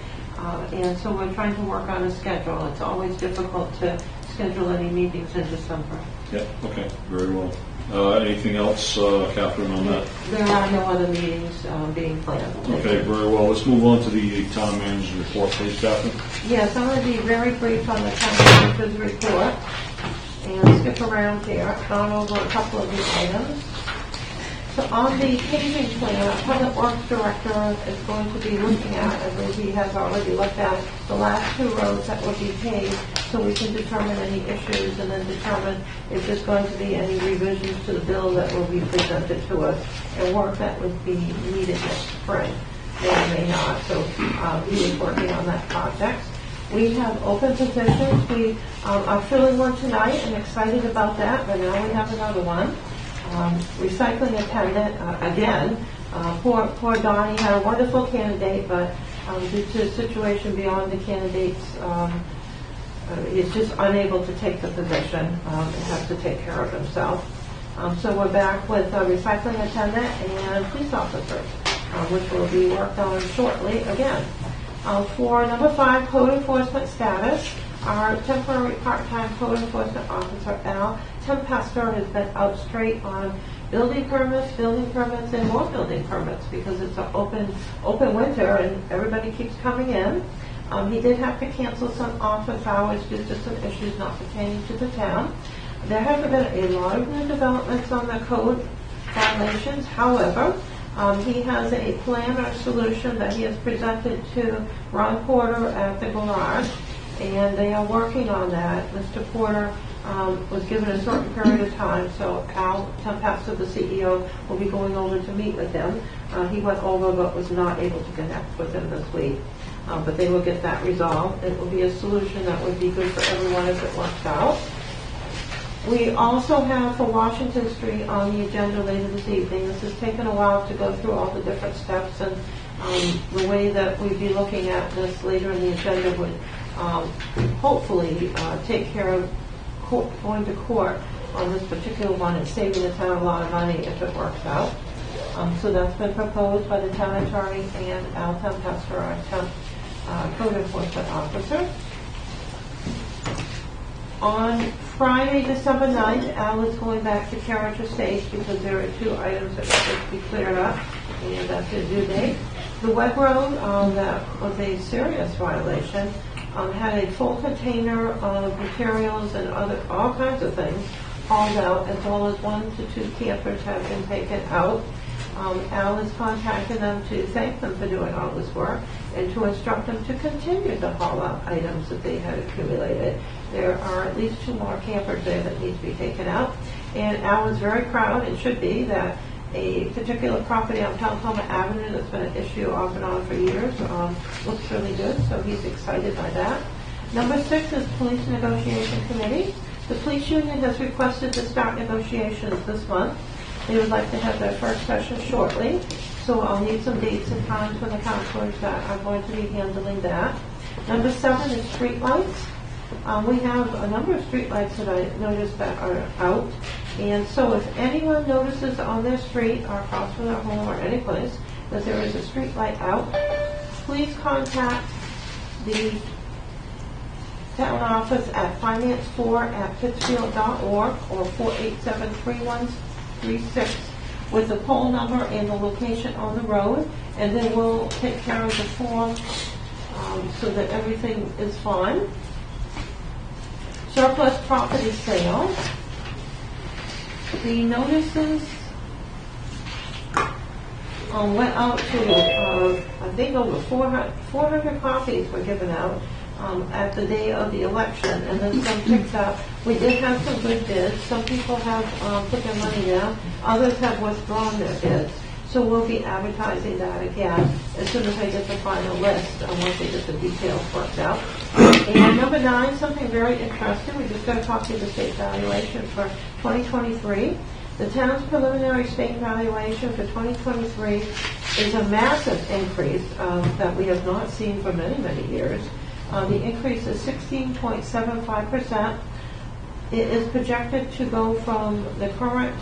and so we're trying to work on a schedule. It's always difficult to schedule any meetings in December. Yeah. Okay. Very well. Anything else, Catherine, on that? There are no other meetings being planned. Okay. Very well. Let's move on to the town manager's report, please, Catherine. Yes, I'm going to be very brief on the town manager's report and skip around here. I've gone over a couple of the items. So on the paving plan, our Public Works Director is going to be looking at, I believe he has already looked at, the last 2 roads that will be paved, so we can determine any issues and then determine if there's going to be any revisions to the bill that will be presented to us, and work that would be needed next spring. May or may not, so he is working on that project. We have open positions. We are filling one tonight and excited about that, but now we have another one. Recycling attendant, again, poor Donnie had a wonderful candidate, but due to a situation beyond the candidate's, he's just unable to take the position and has to take care of himself. So we're back with a recycling attendant and police officer, which will be worked on shortly again. For number 5, code enforcement status, our temporary part-time code enforcement officer, Al Tempester, has been out straight on building permits, and more building permits because it's an open winter and everybody keeps coming in. He did have to cancel some office hours due to some issues not pertaining to the town. There have been a lot of new developments on the code violations. However, he has a plan or solution that he has presented to Ron Porter at the garage, and they are working on that. Mr. Porter was given a certain period of time, so Al Tempesta, the CEO, will be going over to meet with him. He went over but was not able to connect with him this week. But they will get that resolved. It will be a solution that would be good for everyone if it works out. We also have for Washington Street on the agenda later this evening. This has taken a while to go through all the different steps, and the way that we'd be looking at this later in the agenda would hopefully take care of going to court on this particular one and saving the town a lot of money if it works out. So that's been proposed by the town attorney and Al Tempester, our town code enforcement officer. On Friday, December 9th, Al is going back to Carriage Estates because there are 2 items that should be cleared up, and that's his due date. The wet road, that was a serious violation, had a full container of materials and all kinds of things hauled out, as well as 1 to 2 campers have been taken out. Al is contacting them to thank them for doing all this work and to instruct them to continue to haul out items that they had accumulated. There are at least 2 more campers there that need to be taken out. And Al is very proud, and should be, that a particular property on Peltoma Avenue that's been an issue off and on for years looks really good, so he's excited by that. Number 6 is Police Negotiation Committee. The police union has requested to start negotiations this month. They would like to have their first session shortly, so I'll need some dates and times from the counselors that are going to be handling that. Number 7 is streetlights. We have a number of streetlights that I noticed that are out, and so if anyone notices on their street or across from their home or any place that there is a streetlight out, please contact the town office at finance4@pittsfield.org or 487-3136 with the pole number and the location on the road, and then we'll take care of the form so that everything is fine. Surplus property sale. The notices went out to, I think over 400 copies were given out at the day of the election, and then some picked up. We did have some good bids. Some people have put their money down. Others have withdrawn their bids. So we'll be advertising that again as soon as I get the final list, once I get the details worked out. And number 9, something very interesting. We just got a copy of the state valuation for 2023. The town's preliminary state valuation for 2023 is a massive increase that we have not seen for many, many years. The increase is 16.75%. It is projected to go from the current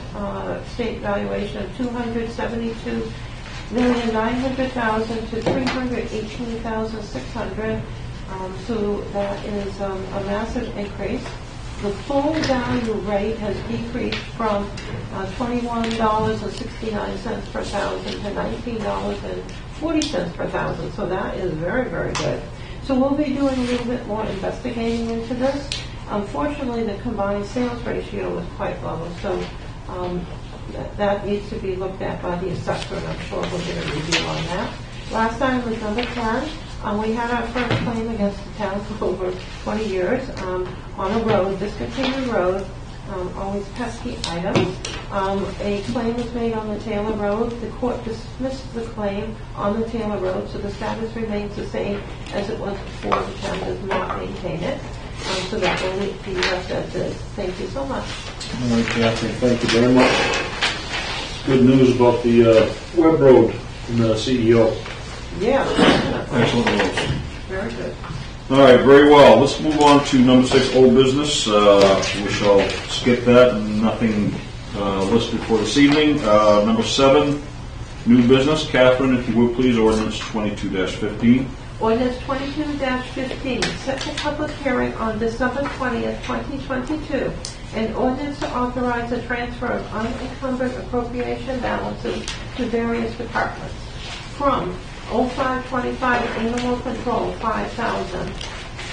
state valuation of $272,900,000 to $318,600. So that is a massive increase. The full value rate has decreased from $21.69 per thousand to $19.40 per thousand. So that is very, very good. So we'll be doing a little bit more investigating into this. Unfortunately, the combined sales ratio was quite low, so that needs to be looked at by the assessor, and I'm sure we'll get a review on that. Last time was number 10. We had our first claim against the town for over 20 years on a road, discontinued road, always pesky items. A claim was made on the Taylor Road. The court dismissed the claim on the Taylor Road, so the status remains the same as it was before. The town does not maintain it. So that will be left as is. Thank you so much. All right, Catherine, thank you very much. Good news about the Webb Road and the CEO. Yeah, Excellent news. very good. All right, very well. Let's move on to number 6, old business. We shall skip that, and nothing listed for this evening. Number 7, new business. Catherine, if you would please, ordinance 22-15. Ordinance 22-15, set the public hearing on December 20th, 2022. An ordinance to authorize the transfer of unencumbered appropriation balances to various departments. From 0525 Animal Control, $5,000.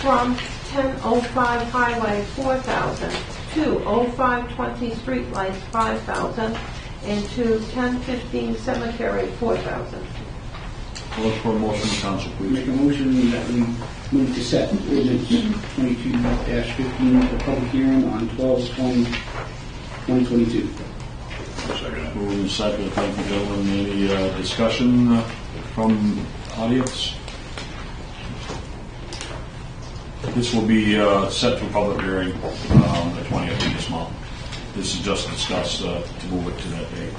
From 1005 Highway, $4,000. To 0520 Streetlights, $5,000. And to 1015 Cemetery, $4,000. I'll look for a motion, council, please. Make a motion that we move to set ordinance 22-15 for public hearing on 12/20/2022. Moving and second, thank you, gentlemen. Any discussion from audience? This will be set for public hearing the 20th of this month. This is just discussed to move it to that date.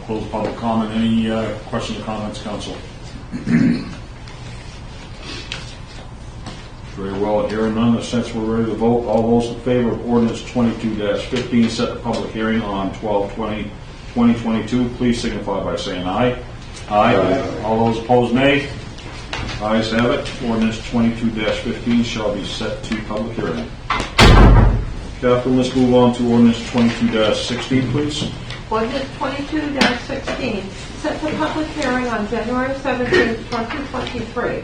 Close public comment. Any questions or comments, council? Very well. Hearing none, since we're ready to vote, all those in favor of ordinance 22-15, set the public hearing on 12/20/2022, please signify by saying aye. Aye. All those opposed, nay. Ayes have it. Ordinance 22-15 shall be set to public hearing. Catherine, let's move on to ordinance 22-16, please. Ordinance 22-16, set the public hearing on January 17, 2023.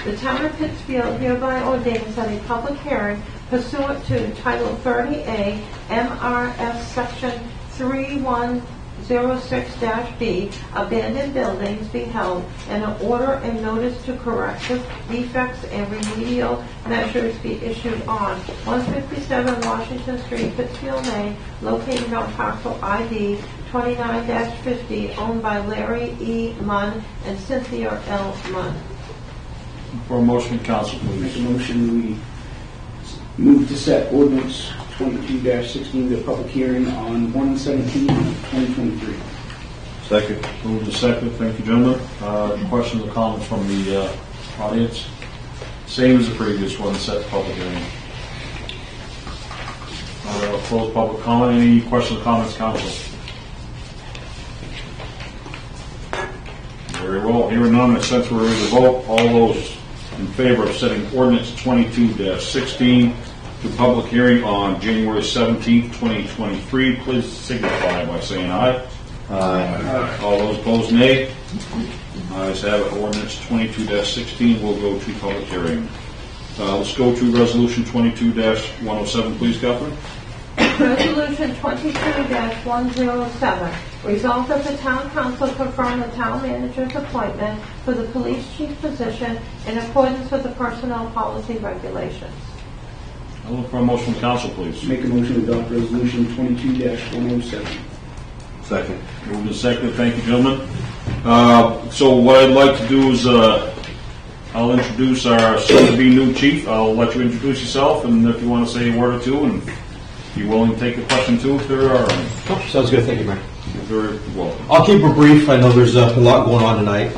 The town of Pittsfield hereby ordains that a public hearing pursuant to Title 30A, MRS Section 3106-B, abandoned buildings be held, and an order and notice to correct the defects and remedial measures be issued on 157 Washington Street, Pittsfield, Maine, located on parcel ID 29-50, owned by Larry E. Munn and Cynthia L. Munn. For a motion, council, Make a please. motion we move to set ordinance 22-16 the public hearing on 1/17/2023. Second. Move to second. Thank you, gentlemen. Questions or comments from the audience? Same as the previous one, set public hearing. Close public comment. Any questions or comments, council? Very well. Hearing none, since we're ready to vote, all those in favor of setting ordinance 22-16 to public hearing on January 17th, 2023, please signify by saying aye. Aye. All those opposed, nay. Ayes have it. Ordinance 22-16 will go to public hearing. Let's go to resolution 22-107, please, Catherine. Resolution 22-107, resolved that the town council confirm the town manager's appointment for the police chief position in accordance with the personnel policy regulations. I'll look for a motion from council, please. Make a motion to adopt resolution 22-107. Second. Moved and seconded. Thank you, gentlemen. So what I'd like to do is I'll introduce our soon-to-be new chief. I'll let you introduce yourself, and if you want to say a word or two, and if you're willing to take a question too, if there are any. Sounds good. Thank you, Mayor. You're very welcome. I'll keep it brief. I know there's a lot going on tonight.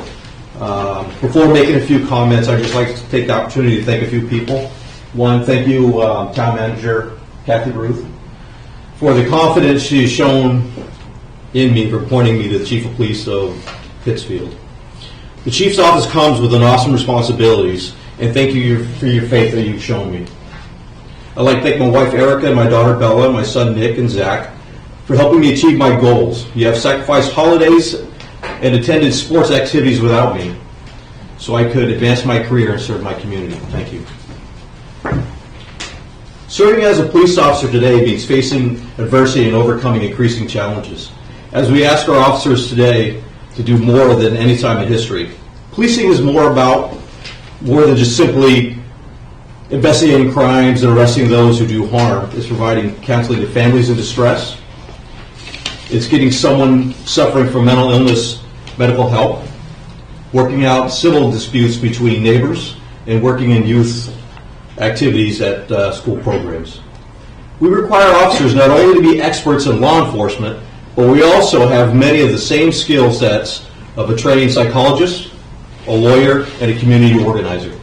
Before making a few comments, I'd just like to take the opportunity to thank a few people. One, thank you, Town Manager Kathy Ruth, for the confidence she has shown in me for appointing me to the Chief of Police of Pittsfield. The Chief's office comes with an awesome responsibilities, and thank you for your faith that you've shown me. I'd like to thank my wife Erica and my daughter Bella, and my son Nick and Zach for helping me achieve my goals. You have sacrificed holidays and attended sports activities without me, so I could advance my career and serve my community. Thank you. Serving as a police officer today means facing adversity and overcoming increasing challenges. As we ask our officers today to do more than any time in history, policing is more than just simply investigating crimes and arresting those who do harm. It's providing counseling to families in distress. It's getting someone suffering from mental illness medical help, working out civil disputes between neighbors, and working in youth activities at school programs. We require officers not only to be experts in law enforcement, but we also have many of the same skill sets of a trained psychologist, a lawyer, and a community organizer.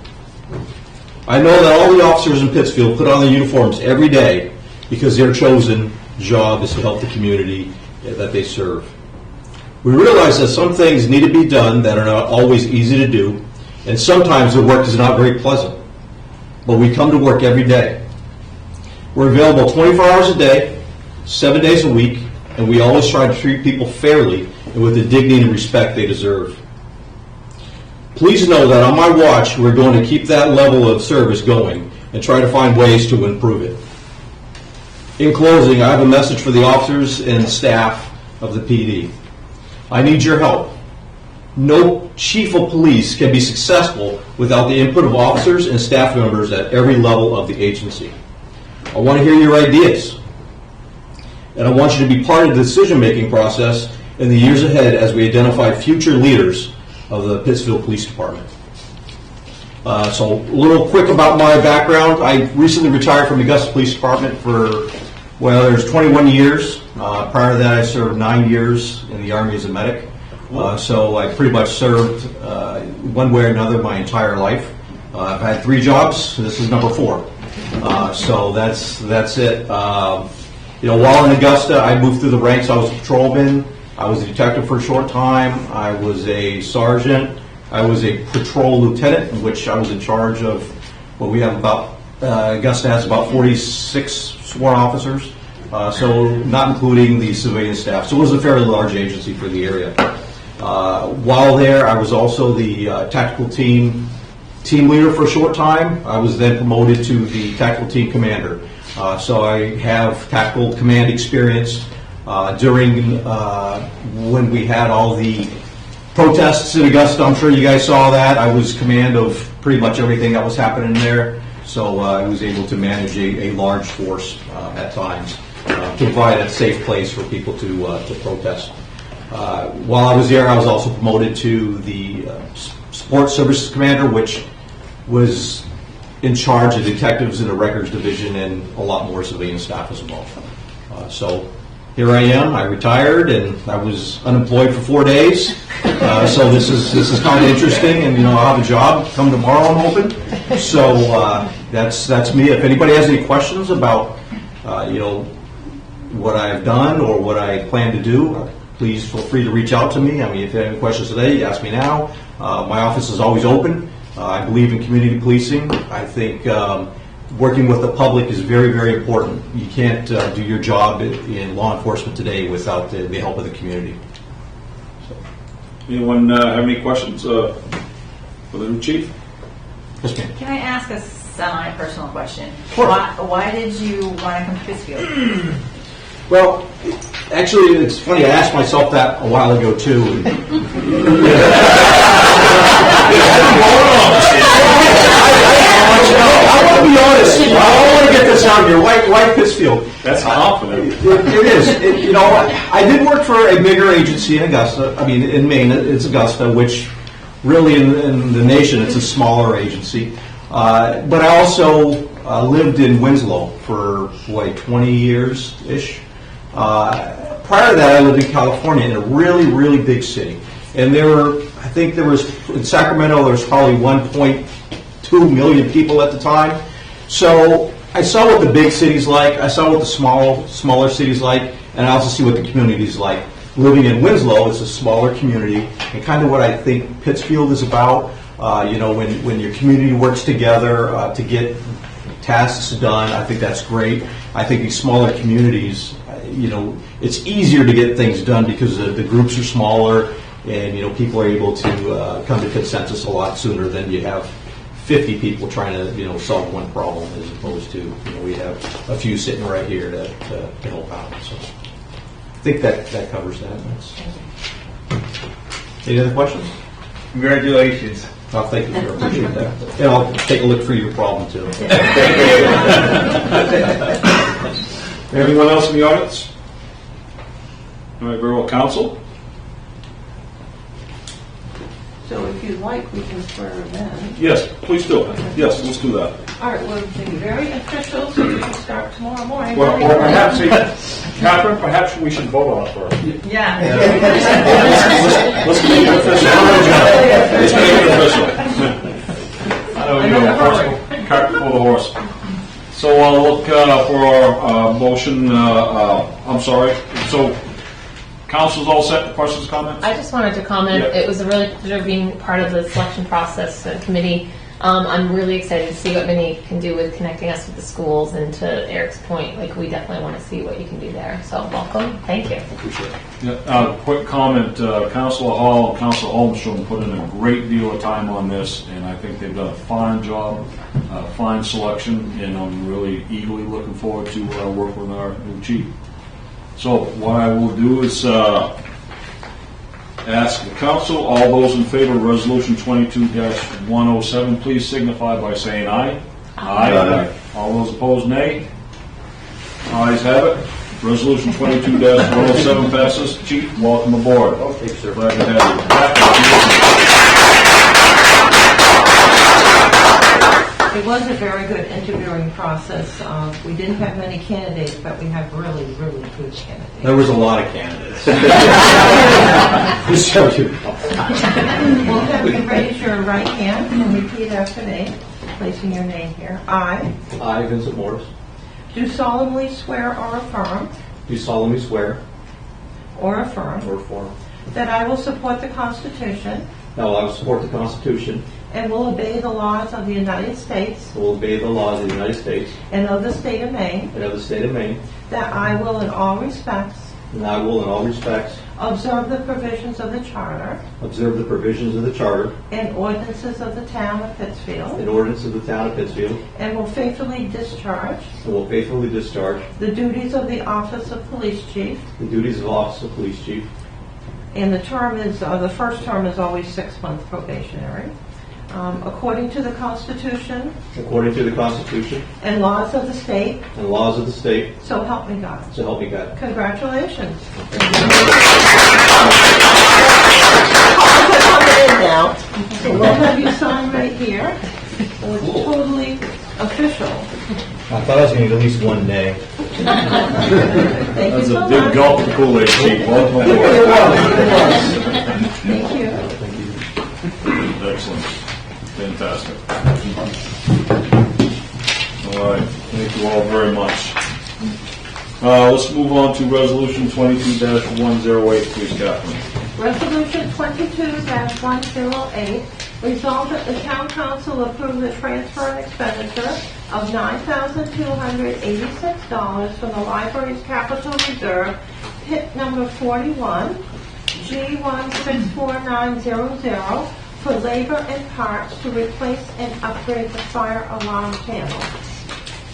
I know that all the officers in Pittsfield put on their uniforms every day because their chosen job is to help the community that they serve. We realize that some things need to be done that are not always easy to do, and sometimes the work is not very pleasant. But we come to work every day. We're available 24 hours a day, 7 days a week, and we always try to treat people fairly and with the dignity and respect they deserve. Please know that on my watch, we're going to keep that level of service going and try to find ways to improve it. In closing, I have a message for the officers and staff of the PD. I need your help. No chief of police can be successful without the input of officers and staff members at every level of the agency. I want to hear your ideas, and I want you to be part of the decision-making process in the years ahead as we identify future leaders of the Pittsfield Police Department. So a little quick about my background. I recently retired from the Augusta Police Department for, there's 21 years. Prior to that, I served 9 years in the Army as a medic. So I pretty much served one way or another my entire life. I've had 3 jobs. This is number 4. So that's it. While in Augusta, I moved through the ranks. I was a patrolman. I was a detective for a short time. I was a sergeant. I was a patrol lieutenant, in which I was in charge of what we have about, Augusta has about 46 sworn officers, so not including the civilian staff. So it was a fairly large agency for the area. While there, I was also the tactical team leader for a short time. I was then promoted to the tactical team commander. So I have tactical command experience during when we had all the protests in Augusta. I'm sure you guys saw that. I was command of pretty much everything that was happening there. So I was able to manage a large force at times to provide a safe place for people to protest. While I was there, I was also promoted to the Support Services Commander, which was in charge of detectives in the records division and a lot more civilian staff as well. So here I am. I retired and I was unemployed for 4 days. So this is kind of interesting, and I'll have a job come tomorrow, I'm hoping. So that's me. If anybody has any questions about what I've done or what I plan to do, please feel free to reach out to me. I mean, if you have any questions today, ask me now. My office is always open. I believe in community policing. I think working with the public is very, very important. You can't do your job in law enforcement today without the help of the community. Anyone have any questions for the new chief? Yes, ma'am. Can I ask a semi-personal question? Sure. Why did you want to come to Pittsfield? Well, actually, it's funny. I asked myself that a while ago too. I want to be honest. I want to get this out here. Why Pittsfield? That's confident. It is. I did work for a bigger agency in Augusta. I mean, in Maine, it's Augusta, which really in the nation, it's a smaller agency. But I also lived in Winslow for 20 years-ish. Prior to that, I lived in California in a really, really big city. And in Sacramento, there was probably 1.2 million people at the time. So I saw what the big cities like, I saw what the smaller cities like, and I also see what the community's like. Living in Winslow, it's a smaller community, and kind of what I think Pittsfield is about. When your community works together to get tasks done, I think that's great. I think these smaller communities, it's easier to get things done because the groups are smaller, and people are able to come to consensus a lot sooner than you have 50 people trying to, solve one problem as opposed to, we have a few sitting right here to help out. So I think that covers that. Any other questions? Congratulations. Oh, thank you, sir. Appreciate that. And I'll take a look through your problem too. Anyone else in the audience? All right, very well. Council? So if you'd like, we can swear him in. Yes, please do. Yes, let's do that. All right, we'll be very official, so we can start tomorrow morning. Well, or perhaps, Catherine, perhaps we should vote on it first. Yeah. Let's make it official. Let's make it official. I know, cart before the horse. So I'll look for our motion. I'm sorry. So, council's all set. Questions, comments? I just wanted to comment. Yeah. It was a really pleasure being part of the selection process and committee. I'm really excited to see what Vinny can do with connecting us with the schools, and to Eric's point, we definitely want to see what you can do there. So welcome. Thank you. Appreciate it. Yeah, quick comment. Councilor Hall and Councilor Holmstrom put in a great deal of time on this, and I think they've done a fine job, fine selection, and I'm really eagerly looking forward to working with our new chief. So what I will do is ask the council, all those in favor of resolution 22-107, please signify by saying aye. Aye. All those opposed, nay. Ayes have it. Resolution 22-107 passes. Chief, welcome aboard. Thank you, sir. Glad to have It was a very good interviewing process. We didn't have many candidates, but we have really, really good candidates. There was a lot of candidates. Just show you. We'll have you raise your right hand and repeat after me, placing your name here. I I, Vincent Morris, do solemnly swear or affirm do solemnly swear or affirm or affirm that I will support the Constitution that I will support the Constitution and will obey the laws of the United States and will obey the laws of the United States and of the state of Maine, and of the state of Maine, that I will in all respects and I will in all respects observe the provisions of the Charter observe the provisions of the Charter and ordinances of the town of Pittsfield, and ordinance of the town of Pittsfield, and will faithfully discharge and will faithfully discharge the duties of the office of police chief. the duties of office of police chief. And the term is, the first term is always 6-month probationary. According to the Constitution According to the Constitution and laws of the state, and laws of the state, so help me God. so help me God. Congratulations. Now, so we'll have you sign right here. So it's totally official. I thought I was going to get at least one day. Thank you That's so a big much. gulp of Kool-Aid, Chief. Welcome aboard. Thank you. Excellent. Fantastic. All right. Thank you all very much. Let's move on to resolution 22-108, please, Catherine. Resolution 22-108, resolved that the town council approve the transfer and expenditure of $9,286 from the library's capital reserve, pit number 41, G164900, for labor and parts to replace and upgrade the fire alarm panel.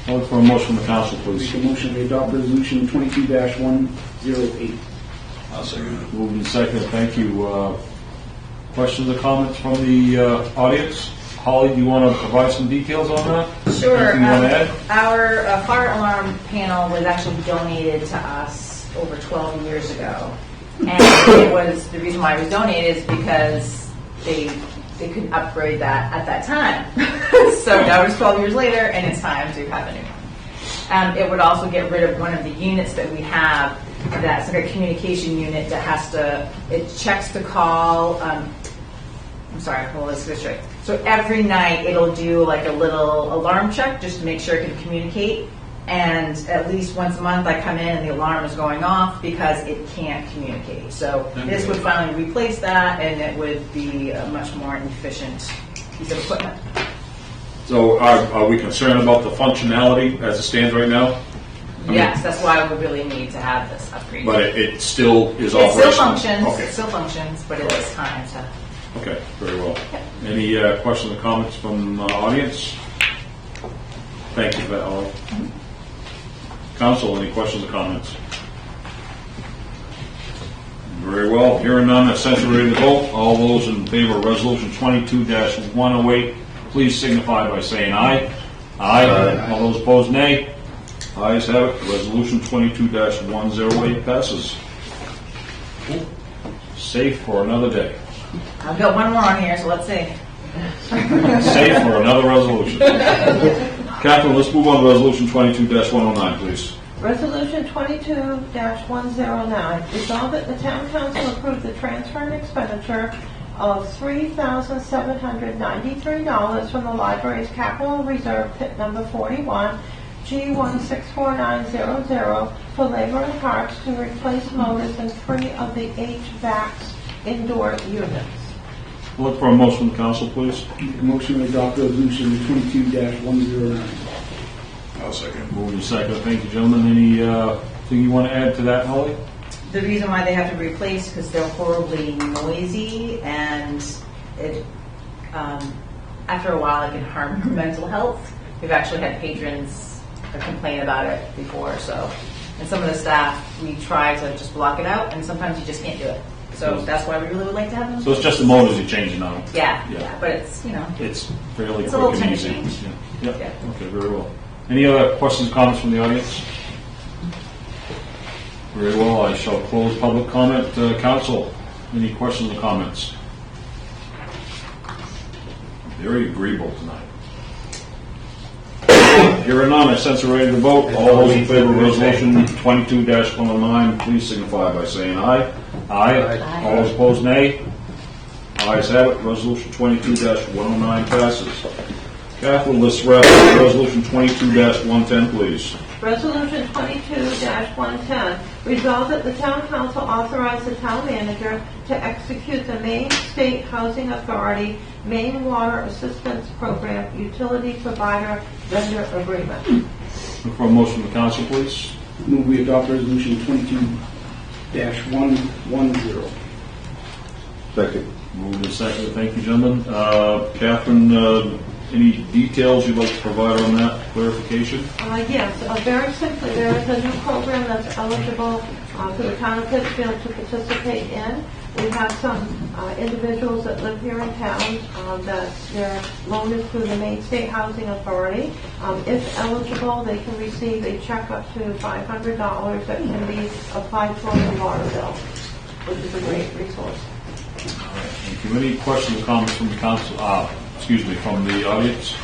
I'll look for a motion from the council, please. Make a motion to adopt resolution 22-108. Moved and seconded. Thank you. Questions or comments from the audience? Holly, do you want to provide some details on that? Sure. Anything you want to add? Our fire alarm panel was actually donated to us over 12 years ago. And it was, the reason why it was donated is because they couldn't upgrade that at that time. So now it's 12 years later and it's time to have a new one. It would also get rid of one of the units that we have that's like a communication unit that has to, it checks the call. I'm sorry, well, let's go straight. So every night it'll do like a little alarm check just to make sure it can communicate. And at least once a month I come in and the alarm is going off because it can't communicate. So this would finally replace that and it would be a much more efficient piece of equipment. So are we concerned about the functionality as it stands right now? Yes, that's why we really need to have this upgrade. But it still is It still operational? functions, Okay. but it is time to. Okay, very well. Any questions or comments from audience? Thank you for that, Holly. Council, any questions or comments? Very well. Hearing none, essential ready to vote. All those in favor of Resolution 22-108, please signify by saying aye. Aye. All those opposed, nay. Ayes have it. Resolution 22-108 passes. Safe for another day. I've got one more on here, so let's see. Safe for another resolution. Catherine, let's move on to Resolution 22-109, please. Resolution 22-109, resolved that the town council approve the transfer and expenditure of $3,793 from the library's capital reserve pit number 41, G164900, for labor and parts to replace motors in 3 of the HVAC's indoor units. Look for a motion from the council, please. Motion to adopt resolution 22-109. I'll second. Moving second. Thank you, gentlemen. Any thing you want to add to that, Holly? The reason why they have to replace because they're horribly noisy, and it after a while it can harm your mental health. We've actually had patrons complain about it before, so. And some of the staff, we try to just block it out, and sometimes you just can't do it. So that's why we really would like to have them. So it's just the motors you're changing now? Yeah, Yeah. but it's, It's fairly It's a quick little and tiny easy. change. Yeah. Yeah. Okay, very well. Any other questions, comments from the audience? Very well, I shall close public comment. Council, any questions or comments? Very agreeable tonight. Hearing none, I sense we're ready to vote. All those in favor of Resolution 22-109, please signify by saying aye. Aye. All those opposed, nay. Ayes have it. Resolution 22-109 passes. Catherine, let's wrap up Resolution 22-110, please. Resolution 22-110, resolved that the town council authorize the town manager to execute the Maine State Housing Authority Maine Water Assistance Program Utility Provider Vendor Agreement. Look for a motion from the council, please. Move we adopt resolution 22-110. Second. Moved and seconded. Thank you, gentlemen. Catherine, any details you'd like to provide on that clarification? Yes, very simply, there is a new program that's eligible for the town of Pittsfield to participate in. We have some individuals that live here in town that they're loaned through the Maine State Housing Authority. If eligible, they can receive a check up to $500 that can be applied for the water bill, which is a great resource. All right, thank you. Any questions or comments from the council? From the audience?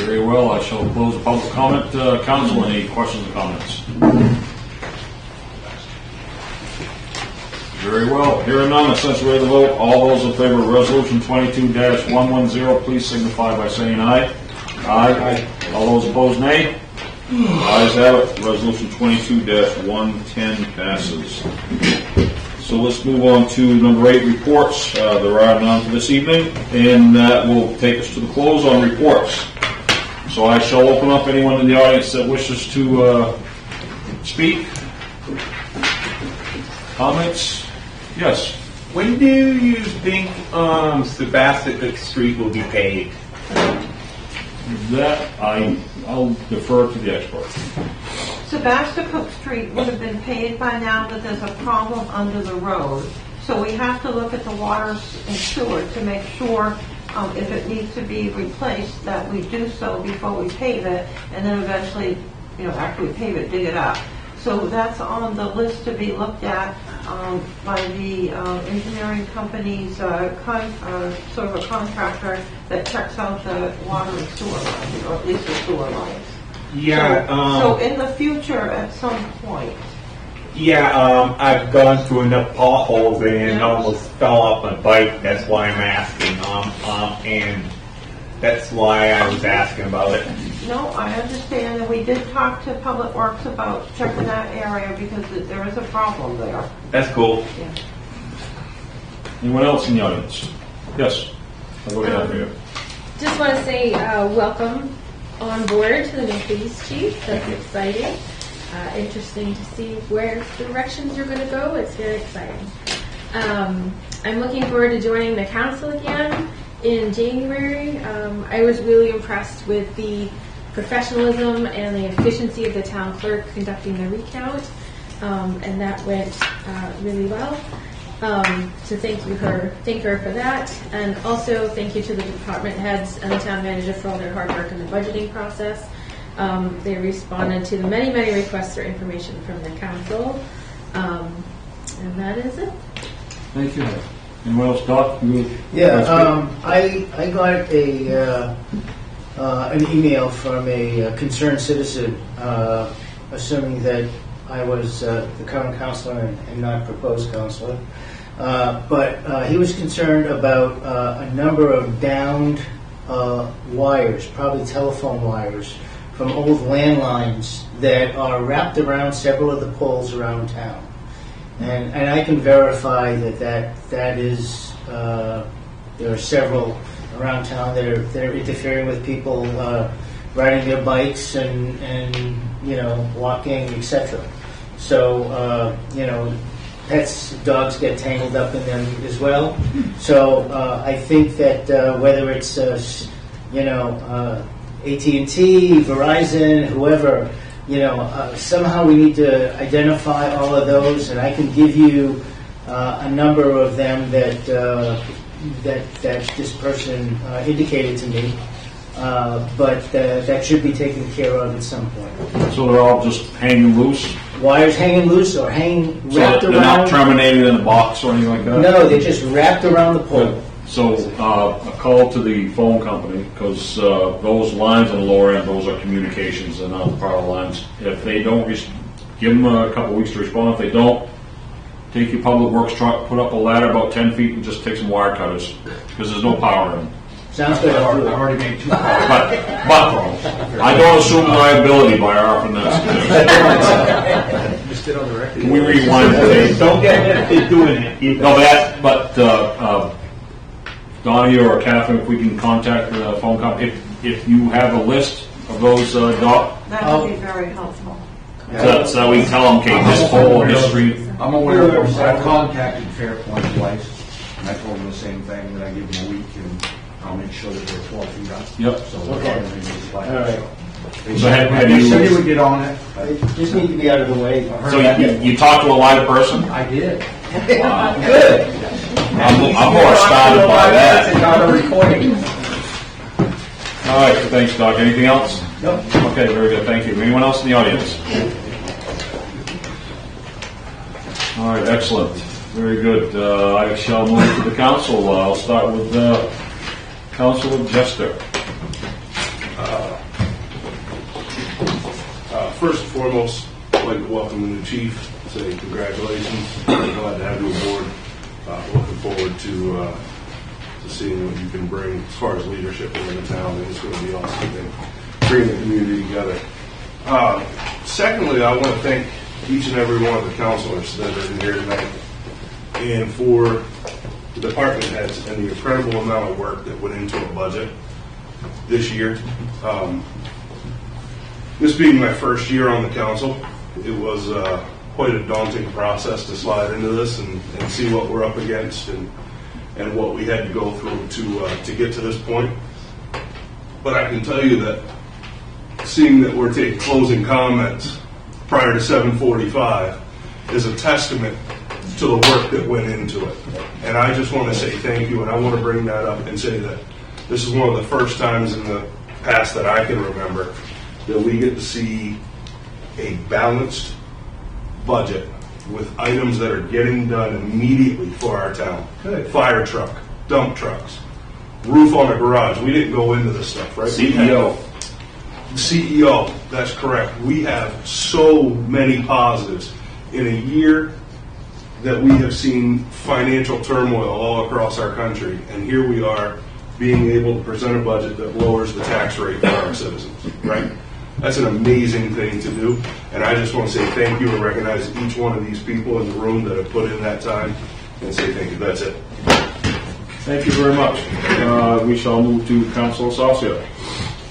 Very well, I shall close the public comment. Council, any questions or comments? Very well. Hearing none, essentially ready to vote. All those in favor of Resolution 22-110, please signify by saying aye. Aye. All those opposed, nay. Ayes have it. Resolution 22-110 passes. So let's move on to number 8, reports. There are none for this evening, and that will take us to the close on reports. So I shall open up anyone in the audience that wishes to speak. Comments? Yes. When do you think Sebastopol Street will be paved? That I'll defer to the expert. Sebastopol Street would have been paved by now, but there's a problem under the road. So we have to look at the water and sewer to make sure if it needs to be replaced, that we do so before we pave it, and then eventually, after we pave it, dig it up. So that's on the list to be looked at by the engineering company's sort of a contractor that checks out the water and sewer lines, or at least the sewer lines. Yeah. So in the future, at some point. Yeah. I've gone through enough potholes and almost fell off my bike. That's why I'm asking. And that's why I was asking about it. No, I understand, and we did talk to Public Works about checking that area because there is a problem there. That's cool. Yeah. Anyone else in the audience? Yes. I'll go ahead for you. Just want to say welcome on board to the new police chief. That's exciting. Interesting to see where directions you're going to go. It's very exciting. I'm looking forward to joining the council again in January. I was really impressed with the professionalism and the efficiency of the town clerk conducting the recount, and that went really well. So thank her for that, and also thank you to the department heads and the town manager for all their hard work in the budgeting process. They responded to the many, many requests for information from the council, and that is it. Thank you. Anyone else, Doc? I got an email from a concerned citizen, assuming that I was the current counselor and not proposed counselor. But he was concerned about a number of downed wires, probably telephone wires, from old landlines that are wrapped around several of the poles around town. And I can verify that is, there are several around town that are interfering with people riding their bikes and walking, etc. So, pets, dogs get tangled up in them as well. So I think that whether it's, AT&T, Verizon, whoever, somehow we need to identify all of those, and I can give you a number of them that this person indicated to me. But that should be taken care of at some point. So they're all just hanging loose? Wires hanging loose or wrapped So they're around. not terminated in a box or anything like that? No, they're just wrapped around the pole. So a call to the phone company, because those lines on the lower end, those are communications and not part of the lines. If they don't, give them a couple weeks to respond. If they don't, take your public works truck, put up a ladder about 10 feet and just take some wire cutters, because there's no power in it. Sounds good. I'll do it. I've already made 2 But I don't assume liability by offering this. Just did on the record. Can we rewind the tape? Don't get it doing it. No, but Donnie or Catherine, if we can contact the phone company, if you have a list of those, Doc, That would be very helpful. so we can tell them, okay, this pole and this street. I'm aware of it. I contacted Fairpoint twice, and I told them the same thing, that I give them a week, and I'll make sure that they're 12 feet up. Yep. So Okay. everything is fine. All right. So have They you- said they would get on it. They just need to be out of the way. So you talk to a live person? I did. Good. I'm more astounded by that. It's on a recording. All right, thanks, Doc. Anything else? Nope. Okay, very good, thank you. Anyone else in the audience? All right, excellent. Very good. I shall move to the council. I'll start with Councilor Jester. First and foremost, I'd like to welcome the new chief, say congratulations. I'm glad to have you aboard. Looking forward to seeing what you can bring as far as leadership in the town, and it's going to be awesome. I think bringing the community together. Secondly, I want to thank each and every one of the councilors that are in here tonight, and for the department heads and the incredible amount of work that went into a budget this year. This being my first year on the council, it was quite a daunting process to slide into this and see what we're up against and what we had to go through to get to this point. But I can tell you that seeing that we're taking closing comments prior to 7:45 is a testament to the work that went into it. And I just want to say thank you, and I want to bring that up and say that this is one of the first times in the past that I can remember that we get to see a balanced budget with items that are getting done immediately for our town. Good. Fire truck, dump trucks, roof on a garage. We didn't go into this stuff, right? CEO. CEO, that's correct. We have so many positives in a year that we have seen financial turmoil all across our country, and here we are being able to present a budget that lowers the tax rate for our citizens, right? That's an amazing thing to do, and I just want to say thank you and recognize each one of these people in the room that have put in that time and say thank you. That's it. Thank you very much. We shall move to Councilor Saucia.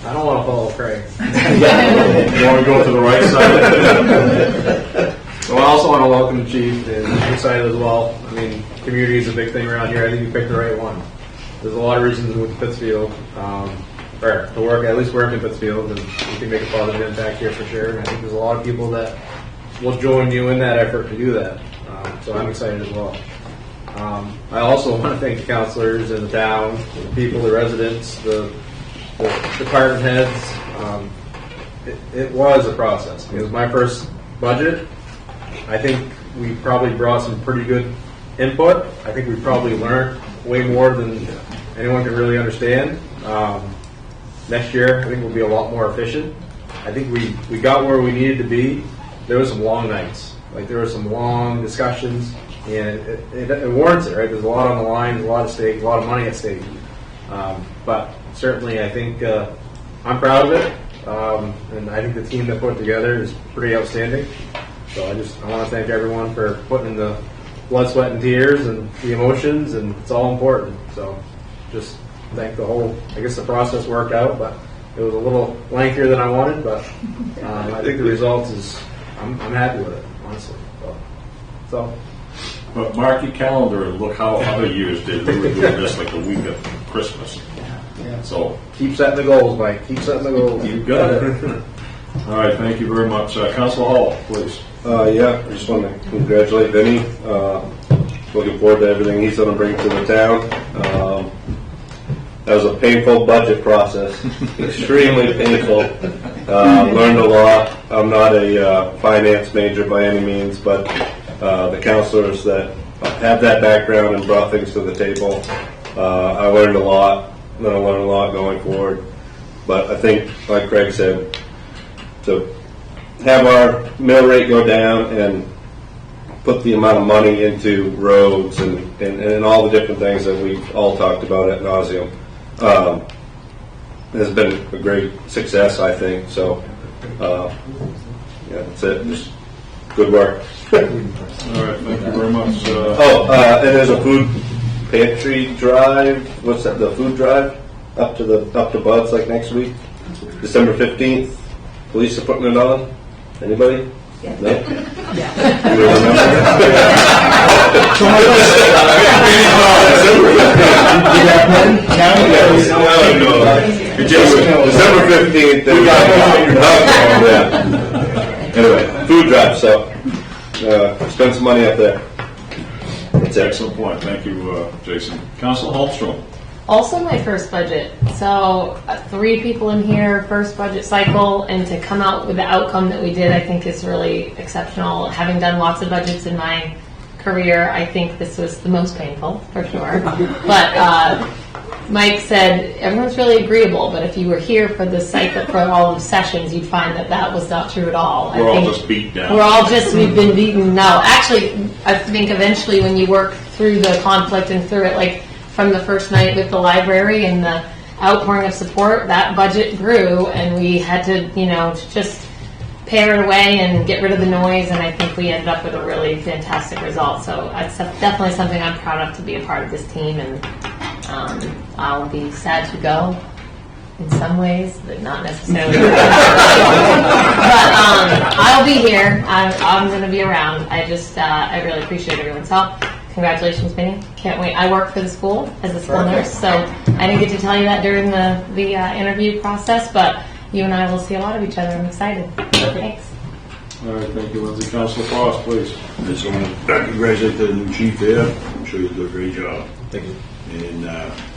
I don't want to follow Craig. You want to go to the right side? Well, I also want to welcome the chief, and I'm excited as well. I mean, community is a big thing around here. I think you picked the right one. There's a lot of reasons to move to Pittsfield, or to work, at least work in Pittsfield, and you can make a positive impact here for sure. And I think there's a lot of people that will join you in that effort to do that. So I'm excited as well. I also want to thank the counselors in the town, the people, the residents, the department heads. It was a process. It was my first budget. I think we probably brought some pretty good input. I think we probably learned way more than anyone can really understand. Next year, I think we'll be a lot more efficient. I think we got where we needed to be. There was some long nights. Like, there were some long discussions, and it warrants it, right? There's a lot on the line, there's a lot at stake, a lot of money at stake. But certainly, I think I'm proud of it, and I think the team that put it together is pretty outstanding. So I want to thank everyone for putting in the blood, sweat, and tears, and the emotions, and it's all important. So just thank the whole. I guess the process worked out, but it was a little lengthier than I wanted. But I think the result is I'm happy with it, honestly. So. But mark your calendar and look how other years did. We were doing this like the week of Christmas. Yeah. So keep setting the goals, Mike. Keep setting the goals. You got it. All right, thank you very much. Councilor Hall, please. Yeah, I just want to congratulate Vinny. Looking forward to everything he's going to bring to the town. That was a painful budget process, extremely painful. Learned a lot. I'm not a finance major by any means, but the counselors that have that background and brought things to the table, I learned a lot. I'm going to learn a lot going forward. But I think, like Craig said, to have our mill rate go down and put the amount of money into roads and all the different things that we've all talked about ad nauseum has been a great success, I think. So, yeah, that's it. Just good work. All right, thank you very much. And there's a food pantry drive. What's that? The food drive up to Bud's like next week, December 15th. Police are putting it on. Anybody? Yeah. No? Yeah. You December 15th. Anyway, food drive. So spend some money up there. That's an excellent point. Thank you, Jason. Councilor Holmstrom. Also my first budget. So 3 people in here, first budget cycle, and to come out with the outcome that we did, I think is really exceptional. Having done lots of budgets in my career, I think this was the most painful, for sure. But Mike said everyone's really agreeable, but if you were here for the cycle, for all of the sessions, you'd find that that was not true at all. We're all just beat down. We've been beaten. No, actually, I think eventually when you work through the conflict and through it, like from the first night with the library and the outpouring of support, that budget grew, and we had to, just pare it away and get rid of the noise, and I think we ended up with a really fantastic result. So it's definitely something I'm proud of to be a part of this team, and I'll be sad to go in some ways, but not necessarily. But I'll be here. I'm going to be around. I really appreciate everyone's help. Congratulations, Vinny. Can't wait. I work for the school as a school nurse, so I didn't get to tell you that during the interview process, but you and I will see a lot of each other. I'm excited. Thanks. All right, thank you, Lindsay. Councilor Frost, please. I just want to congratulate the new chief there. I'm sure you'll do a great job. Thank you. And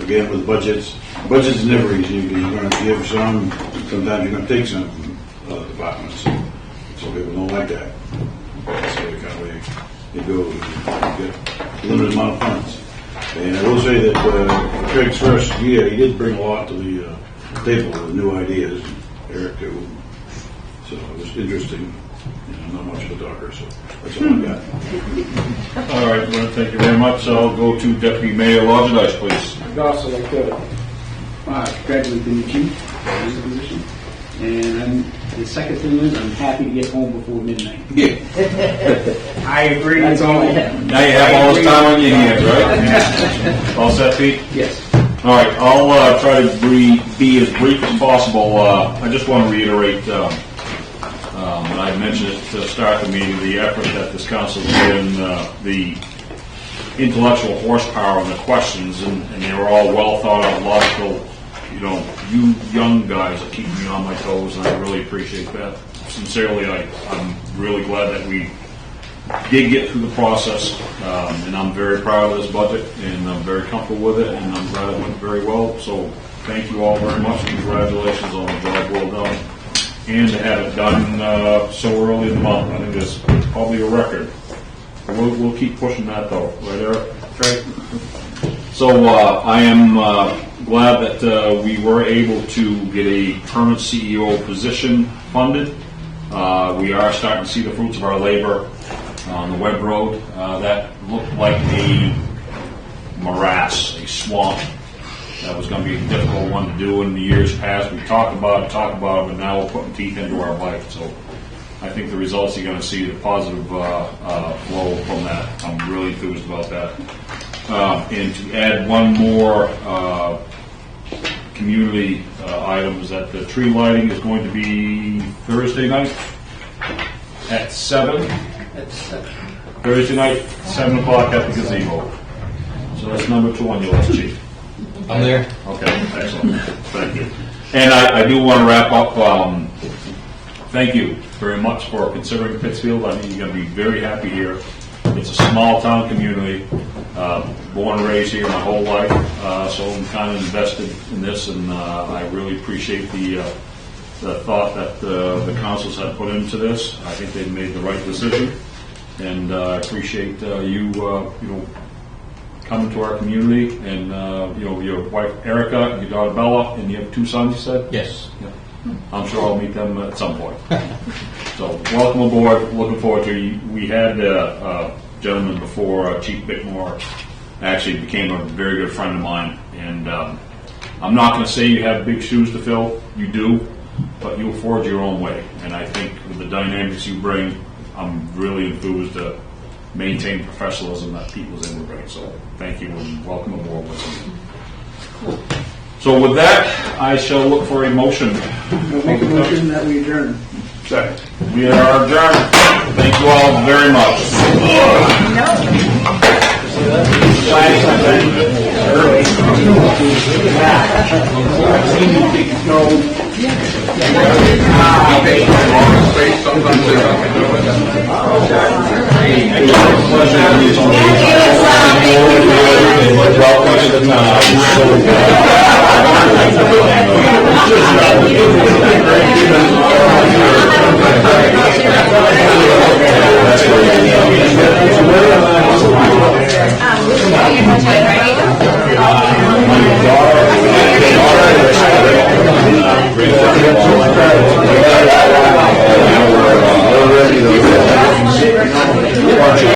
again, with budgets is never easy because you're going to give some, sometimes you're going to take some from other departments. Some people don't like that. That's the kind of way it goes. You get a limited amount of funds. And I will say that Craig's first year, he did bring a lot to the table with new ideas. Eric too. So it was interesting. I'm not much of a talker, so that's all I got. All right, well, thank you very much. I'll go to Deputy Mayor Lodgendice, please. I'd also like to congratulate the new chief for his position. And the second thing is, I'm happy to get home before midnight. I agree. That's all I have. Now you have all this time on your hands, right? All set, Pete? Yes. All right, I'll try to be as brief as possible. I just want to reiterate, and I I mentioned it to start the meeting, the effort that this council put in, the intellectual horsepower and the questions, and they were all well thought out, logical. You know, you young guys are keeping me on my toes, and I really appreciate that. Sincerely, I'm really glad that we did get through the process, and I'm very proud of this budget, and I'm very comfortable with it, and I'm glad it went very well. So thank you all very much. Congratulations on the job well done. And to have it done so early in the month, I think is probably a record. We'll keep pushing that though, right, Eric? Right. So I am glad that we were able to get a permanent CEO position funded. We are starting to see the fruits of our labor on the Webb Road. That looked like a morass, a swamp. That was going to be a difficult one to do in the years past. We talked about it, but now we're putting teeth into our life. So I think the results you're going to see, the positive flow from that. I'm really enthused about that. And to add one more community item is that the tree lighting is going to be Thursday night at 7. Thursday night, 7 o'clock at the gazebo. So that's number 2 on your list, Chief. I'm there. Okay, excellent. Thank you. And I do want to wrap up. Thank you very much for considering Pittsfield. I think you're going to be very happy here. It's a small town community. Born and raised here my whole life, so I'm kind of invested in this, and I really appreciate the thought that the councils have put into this. I think they've made the right decision, and I appreciate you coming to our community, and your wife Erica, and your daughter Bella, and you have 2 sons, you said? Yes. Yeah. I'm sure I'll meet them at some point. So welcome aboard. Looking forward to you. We had a gentleman before, Chief Bickmore, actually became a very good friend of mine, and I'm not going to say you have big shoes to fill. You do, but you'll forge your own way. And I think with the dynamics you bring, I'm really enthused to maintain professionalism that Pete was able to bring. So thank you and welcome aboard with us. So with that, I shall look for a motion. I'll make a motion that we adjourn. Second. We are adjourned. Thank you all very much. Welcome to the town.